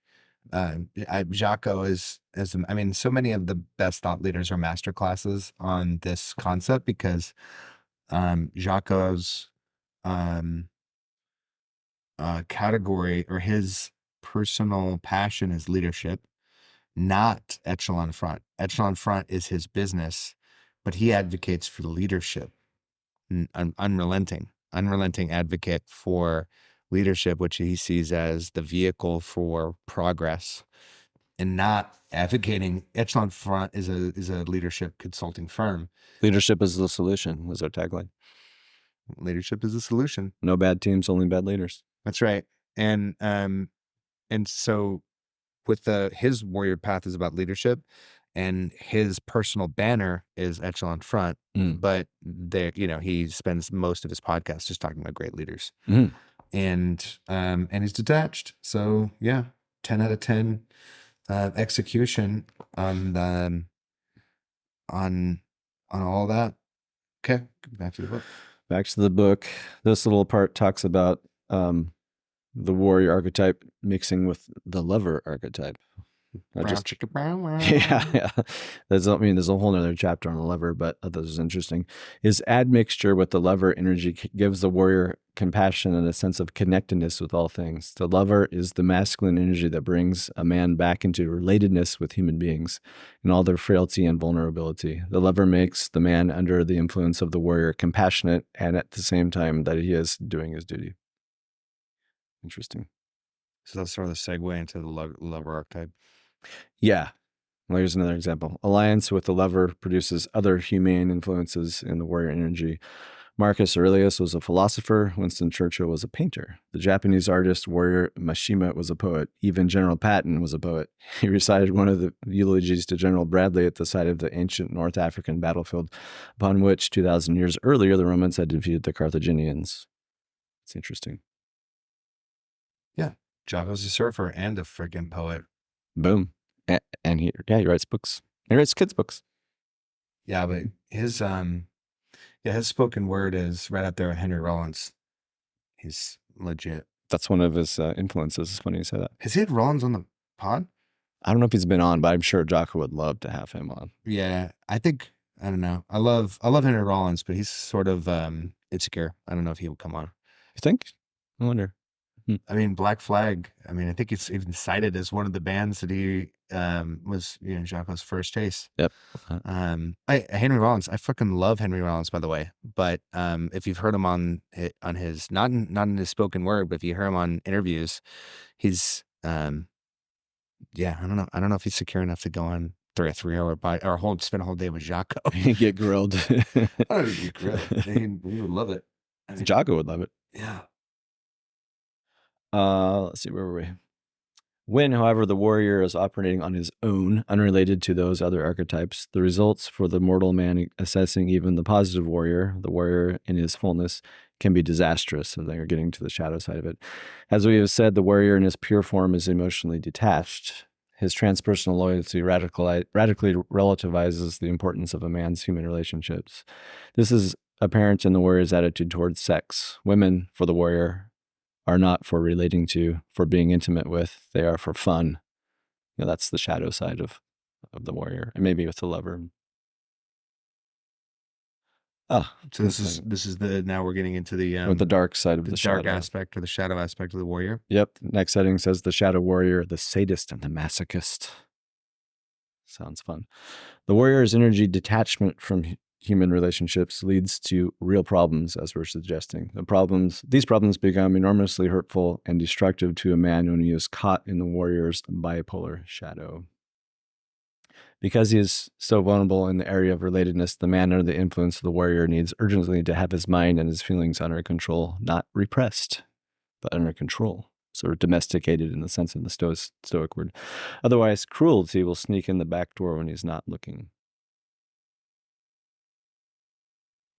Jocko so many of the best thought leaders are master classes on this concept, because Jocko's category, or his personal passion, is leadership, not echelon front. Echelon front is his business, but he advocates for leadership, unrelenting advocate for leadership, which he sees as the vehicle for progress, and not advocating. Echelon front is a leadership consulting firm. Leadership is the solution, was our tagline. Leadership is the solution. No bad teams, only bad leaders. That's right. And so with his warrior path is about leadership, and his personal banner is Echelon Front. But there, he spends most of his podcast just talking about great leaders, and he's detached. So yeah, 10 out of 10 execution on on all that. Okay, back to the book. Back to the book. This little part talks about the warrior archetype mixing with the lover archetype. Yeah. There's a whole nother chapter on the lover, but I thought this was interesting. His admixture with the lover energy gives the warrior compassion and a sense of connectedness with all things. The lover is the masculine energy that brings a man back into relatedness with human beings in all their frailty and vulnerability. The lover makes the man under the influence of the warrior compassionate and at the same time that he is doing his duty. Interesting. So that's sort of the segue into the lover archetype. Yeah. Well, here's another example. Alliance with the lover produces other humane influences in the warrior energy. Marcus Aurelius was a philosopher. Winston Churchill was a painter. The Japanese artist warrior Mishima was a poet. Even General Patton was a poet. He recited one of the eulogies to General Bradley at the site of the ancient North African battlefield, upon which 2,000 years earlier the Romans had defeated the Carthaginians. It's interesting. Yeah. Jocko's a surfer and a freaking poet. Boom. And he writes books. He writes kids' books. Yeah, but his spoken word is right up there with Henry Rollins. He's legit. That's one of his influences. It's funny you say that. Has he had Rollins on the pod? I don't know if he's been on, but I'm sure Jocko would love to have him on. Yeah, I don't know. I love Henry Rollins, but he's sort of insecure. I don't know if he will come on. You think? I wonder. I mean, Black Flag. I mean, I think it's even cited as one of the bands that he was, Jocko's first taste. Yep. Henry Rollins. I fucking love Henry Rollins, by the way. But if you've heard him on his not in his spoken word, but if you hear him on interviews, he's I don't know. I don't know if he's secure enough to go on 3-hour or spend a whole day with Jocko. Get grilled. I don't even get grilled. He would love it. I mean, Jocko would love it. Yeah. Let's see, where were we? When, however, the warrior is operating on his own, unrelated to those other archetypes, the results for the mortal man assessing even the positive warrior, the warrior in his fullness, can be disastrous. So they're getting to the shadow side of it. As we have said, the warrior in his pure form is emotionally detached. His transpersonal loyalty radically relativizes the importance of a man's human relationships. This is apparent in the warrior's attitude towards sex. Women, for the warrior, are not for relating to, for being intimate with. They are for fun. That's the shadow side of the warrior, and maybe with the lover. So this is now we're getting into the dark side of the dark shadow aspect or the shadow aspect of the warrior. Yep. Next setting says the shadow warrior, the sadist and the masochist. Sounds fun. The warrior's energy detachment from human relationships leads to real problems, as we're suggesting. These problems become enormously hurtful and destructive to a man when he is caught in the warrior's bipolar shadow. Because he is so vulnerable in the area of relatedness, the man under the influence of the warrior needs urgently to have his mind and his feelings under control, not repressed, but under control. Sort of domesticated in the sense of the Stoic word. Otherwise, cruelty will sneak in the back door when he's not looking.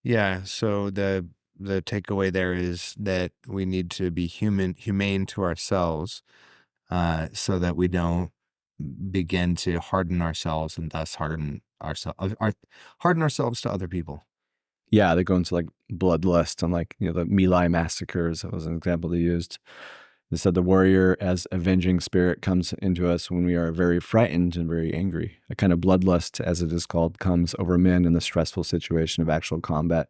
Yeah, so the takeaway there is that we need to be humane to ourselves, so that we don't begin to harden ourselves and thus harden ourselves to other people. Yeah, they go into like bloodlust and the My Lai massacres. That was an example they used. They said the warrior as avenging spirit comes into us when we are very frightened and very angry. A kind of bloodlust, as it is called, comes over men in the stressful situation of actual combat,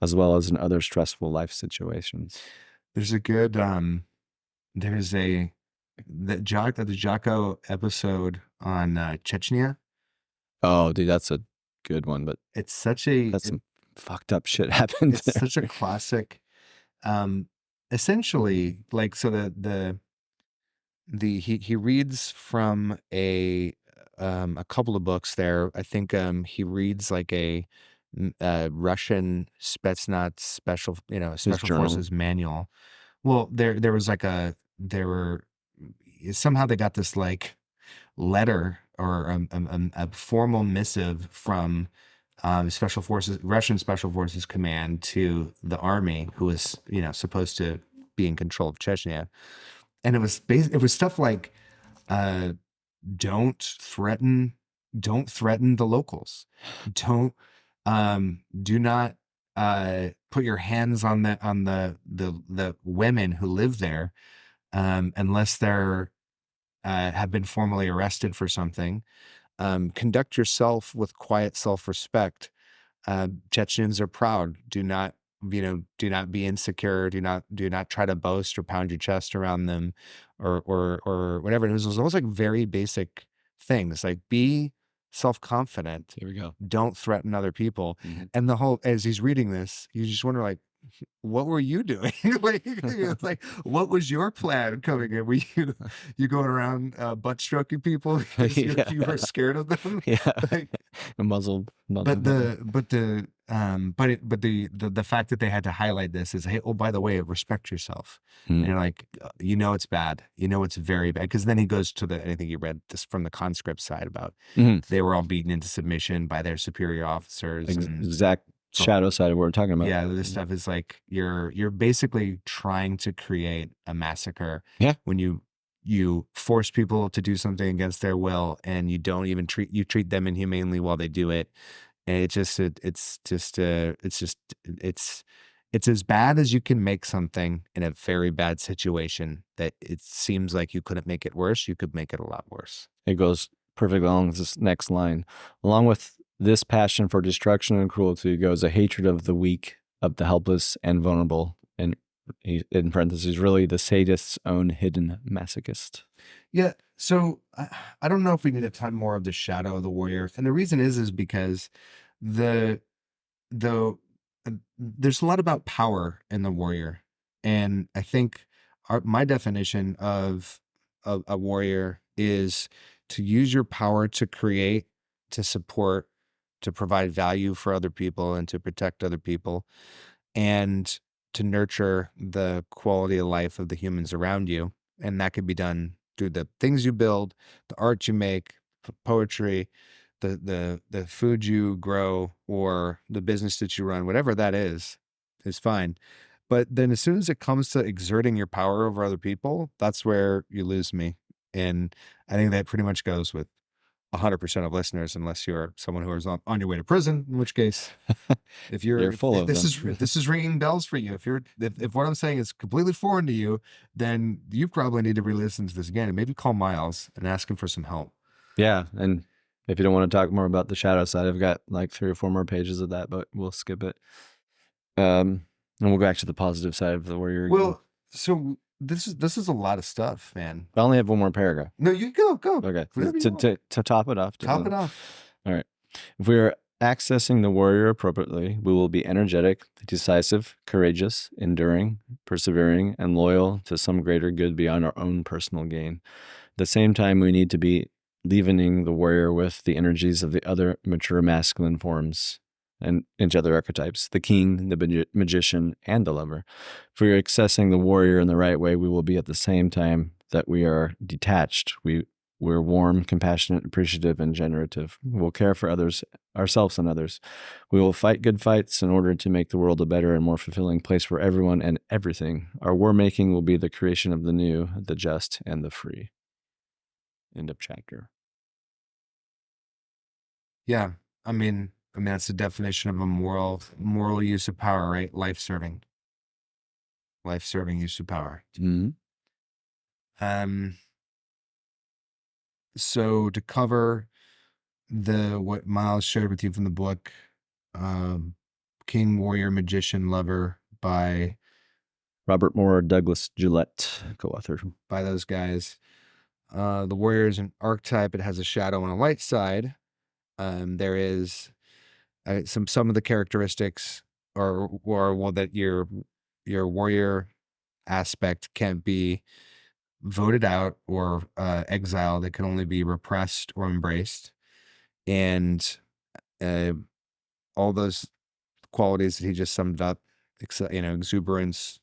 as well as in other stressful life situations. There's a good, the Jocko episode on Chechnya. Oh, dude, that's a good one, but it's some fucked up shit happened. It's such a classic. Essentially, he reads from a couple of books there. I think he reads like a Russian Spetsnaz special forces manual. Well, somehow they got this like letter a formal missive from special forces, Russian special forces command to the army, who was supposed to be in control of Chechnya, and it was stuff like, uh, don't threaten the locals, don't do not put your hands on the women who live there, unless they're have been formally arrested for something. Conduct yourself with quiet self-respect. Chechens are proud. Do not be insecure. Do not try to boast or pound your chest around them, or whatever. It was almost like very basic things, like be self-confident. Here we go. Don't threaten other people. Mm-hmm. And the whole, as he's reading this, you just wonder, like, what were you doing? Like, it's like, what was your plan coming in? Were you going around butt stroking people because you were scared of them? Yeah. Like, A muzzle. but the fact that they had to highlight this is, hey, oh, by the way, respect yourself. And you're like, it's bad. It's very bad. Because then he goes to I think you read this from the conscript side about they were all beaten into submission by their superior officers. Exact shadow side of what we're talking about. Yeah, this stuff is like you're basically trying to create a massacre. Yeah. When you force people to do something against their will, and you don't even treat them inhumanely while they do it. And it's as bad as you can make something in a very bad situation, that it seems like you couldn't make it worse. You could make it a lot worse. It goes perfectly along with this next line. Along with this passion for destruction and cruelty goes a hatred of the weak, of the helpless and vulnerable, and in parentheses, really the sadist's own hidden masochist. Yeah. So I don't know if we need a ton more of the shadow of the warrior. And the reason is because there's a lot about power in the warrior. And I think my definition of a warrior is to use your power to create, to support, to provide value for other people, and to protect other people, and to nurture the quality of life of the humans around you. And that could be done through the things you build, the art you make, poetry, the food you grow, or the business that you run, whatever that is fine. But then as soon as it comes to exerting your power over other people, that's where you lose me. And I think that pretty much goes with 100% of listeners, unless you're someone who is on your way to prison, in which case, if You're full of this them. if this is ringing bells for you, if what I'm saying is completely foreign to you, then you probably need to re-listen to this again, and maybe call Miles and ask him for some help. Yeah, and if you don't want to talk more about the shadow side, I've got like 3 or 4 more pages of that, but we'll skip it. And we'll go back to the positive side of the warrior. Well, so this is a lot of stuff, man. I only have 1 more paragraph. No, you go. Okay, to top it off. Top it off. All right. If we are accessing the warrior appropriately, we will be energetic, decisive, courageous, enduring, persevering, and loyal to some greater good beyond our own personal gain. At the same time, we need to be leavening the warrior with the energies of the other mature masculine forms and each other archetypes, the king, the magician, and the lover. If we are accessing the warrior in the right way, we will be at the same time that we are detached. We're warm, compassionate, appreciative, and generative. We will care for others, ourselves and others. We will fight good fights in order to make the world a better and more fulfilling place for everyone and everything. Our war making will be the creation of the new, the just, and the free. End of chapter. Yeah. I mean, that's the definition of a moral use of power, right? Life-serving use of power. Mm-hmm. So to cover what Miles shared with you from the book, King, Warrior, Magician, Lover, by Robert Moore, Douglas Gillette, co-author. By those guys. The warrior is an archetype. It has a shadow and a light side. There is some of the characteristics are well, that your warrior aspect can't be voted out or exiled. It can only be repressed or embraced. And all those qualities that he just summed up, exuberance,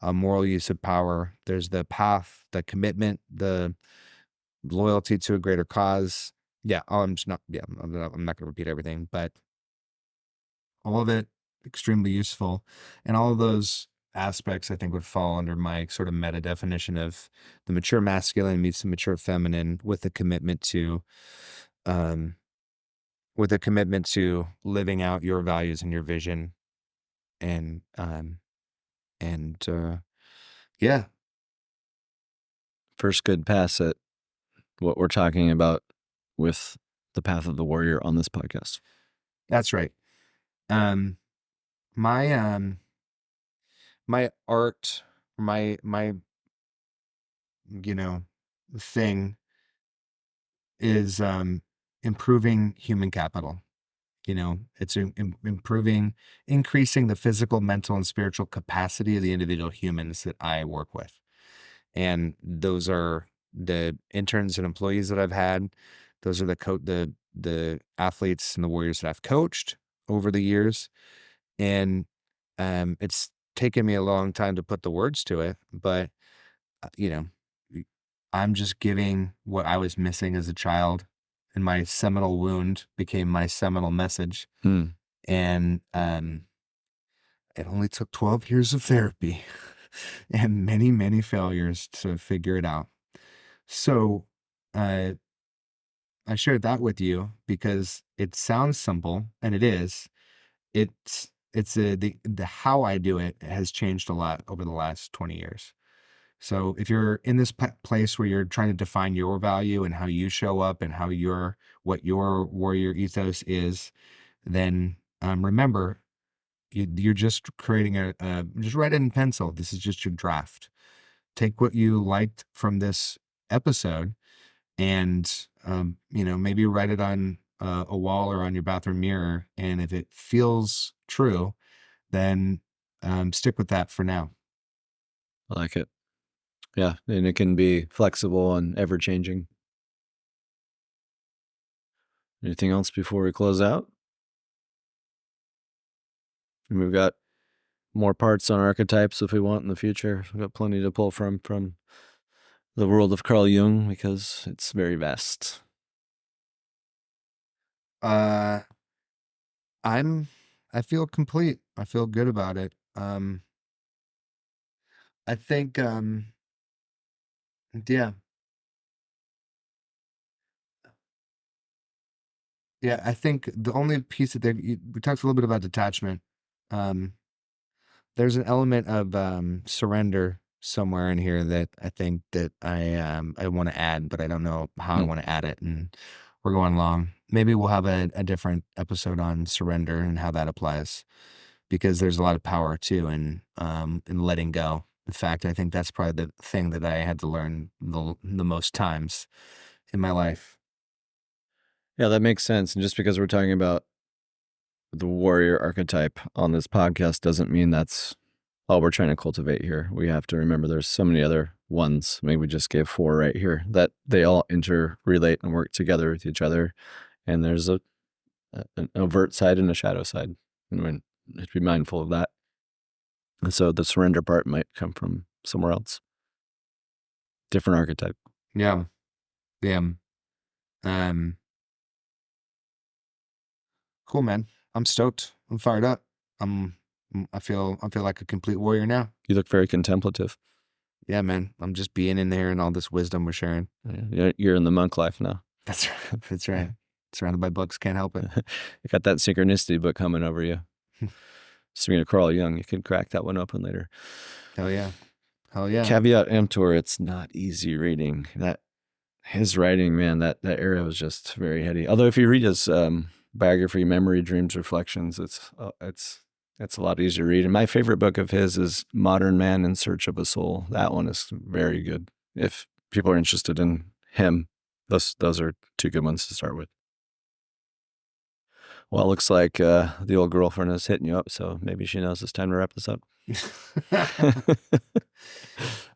moral use of power. There's the path, the commitment, the loyalty to a greater cause. Yeah, I'm just not. Yeah, I'm not going to repeat everything, but all of it extremely useful, and all of those aspects I think would fall under my sort of meta definition of the mature masculine meets the mature feminine, with a commitment to, um, living out your values and your vision, and and yeah, First good pass at what we're talking about with the path of the warrior on this podcast. that's right. Um, my my art, my you know thing is improving human capital. It's improving, increasing the physical, mental, and spiritual capacity of the individual humans that I work with. And those are the interns and employees that I've had. Those are the athletes and the warriors that I've coached over the years. And it's taken me a long time to put the words to it, but you know, I'm just giving what I was missing as a child, and my seminal wound became my seminal message. Hmm. And it only took 12 years of therapy and many, many failures to figure it out. So uh, I shared that with you because it sounds simple, and it is. The how I do it has changed a lot over the last 20 years. So if you're in this place where you're trying to define your value and how you show up and what your warrior ethos is, then remember, you're just creating just write it in pencil. This is just your draft. Take what you liked from this episode and, maybe write it on a wall or on your bathroom mirror. And if it feels true, then stick with that for now. I like it. Yeah, and it can be flexible and ever changing. Anything else before we close out? And we've got more parts on archetypes if we want in the future. We've got plenty to pull from the world of Carl Jung because it's very vast. Uh, I feel complete. I feel good about it. I think, yeah, yeah. I think the only piece that we talked a little bit about detachment. Um, there's an element of surrender somewhere in here that I think that I want to add, but I don't know how I want to add it. And we're going long. Maybe we'll have a different episode on surrender and how that applies, because there's a lot of power too in letting go. In fact, I think that's probably the thing that I had to learn the most times in my life. Yeah, that makes sense. And just because we're talking about the warrior archetype on this podcast doesn't mean that's all we're trying to cultivate here. We have to remember there's so many other ones. Maybe we just gave 4 right here, that they all interrelate and work together with each other. And there's an overt side and a shadow side. And we have to be mindful of that. And so the surrender part might come from somewhere else. Different archetype. Yeah. Yeah. Um, cool, man. I'm stoked. I'm fired up. I feel like a complete warrior now. You look very contemplative. Yeah, man. I'm just being in there and all this wisdom we're sharing. Yeah, you're in the monk life now. That's right. That's right. Surrounded by books, can't help it. You got that synchronicity book coming over you. Speaking of Carl Jung, you can crack that one open later. Hell yeah. Hell yeah. Caveat emptor, it's not easy reading. That his writing, man, that era was just very heady. Although if you read his biography, Memory, Dreams, Reflections, it's a lot easier to read. And my favorite book of his is Modern Man in Search of a Soul. That one is very good. If people are interested in him, those are 2 good ones to start with. Well, it looks like the old girlfriend is hitting you up, so maybe she knows it's time to wrap this up.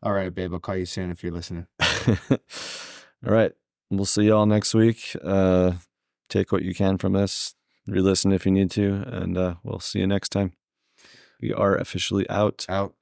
All right, babe. I'll call you soon if you're listening. All right. We'll see y'all next week. Take what you can from this. Re-listen if you need to, and we'll see you next time. We are officially out. Out.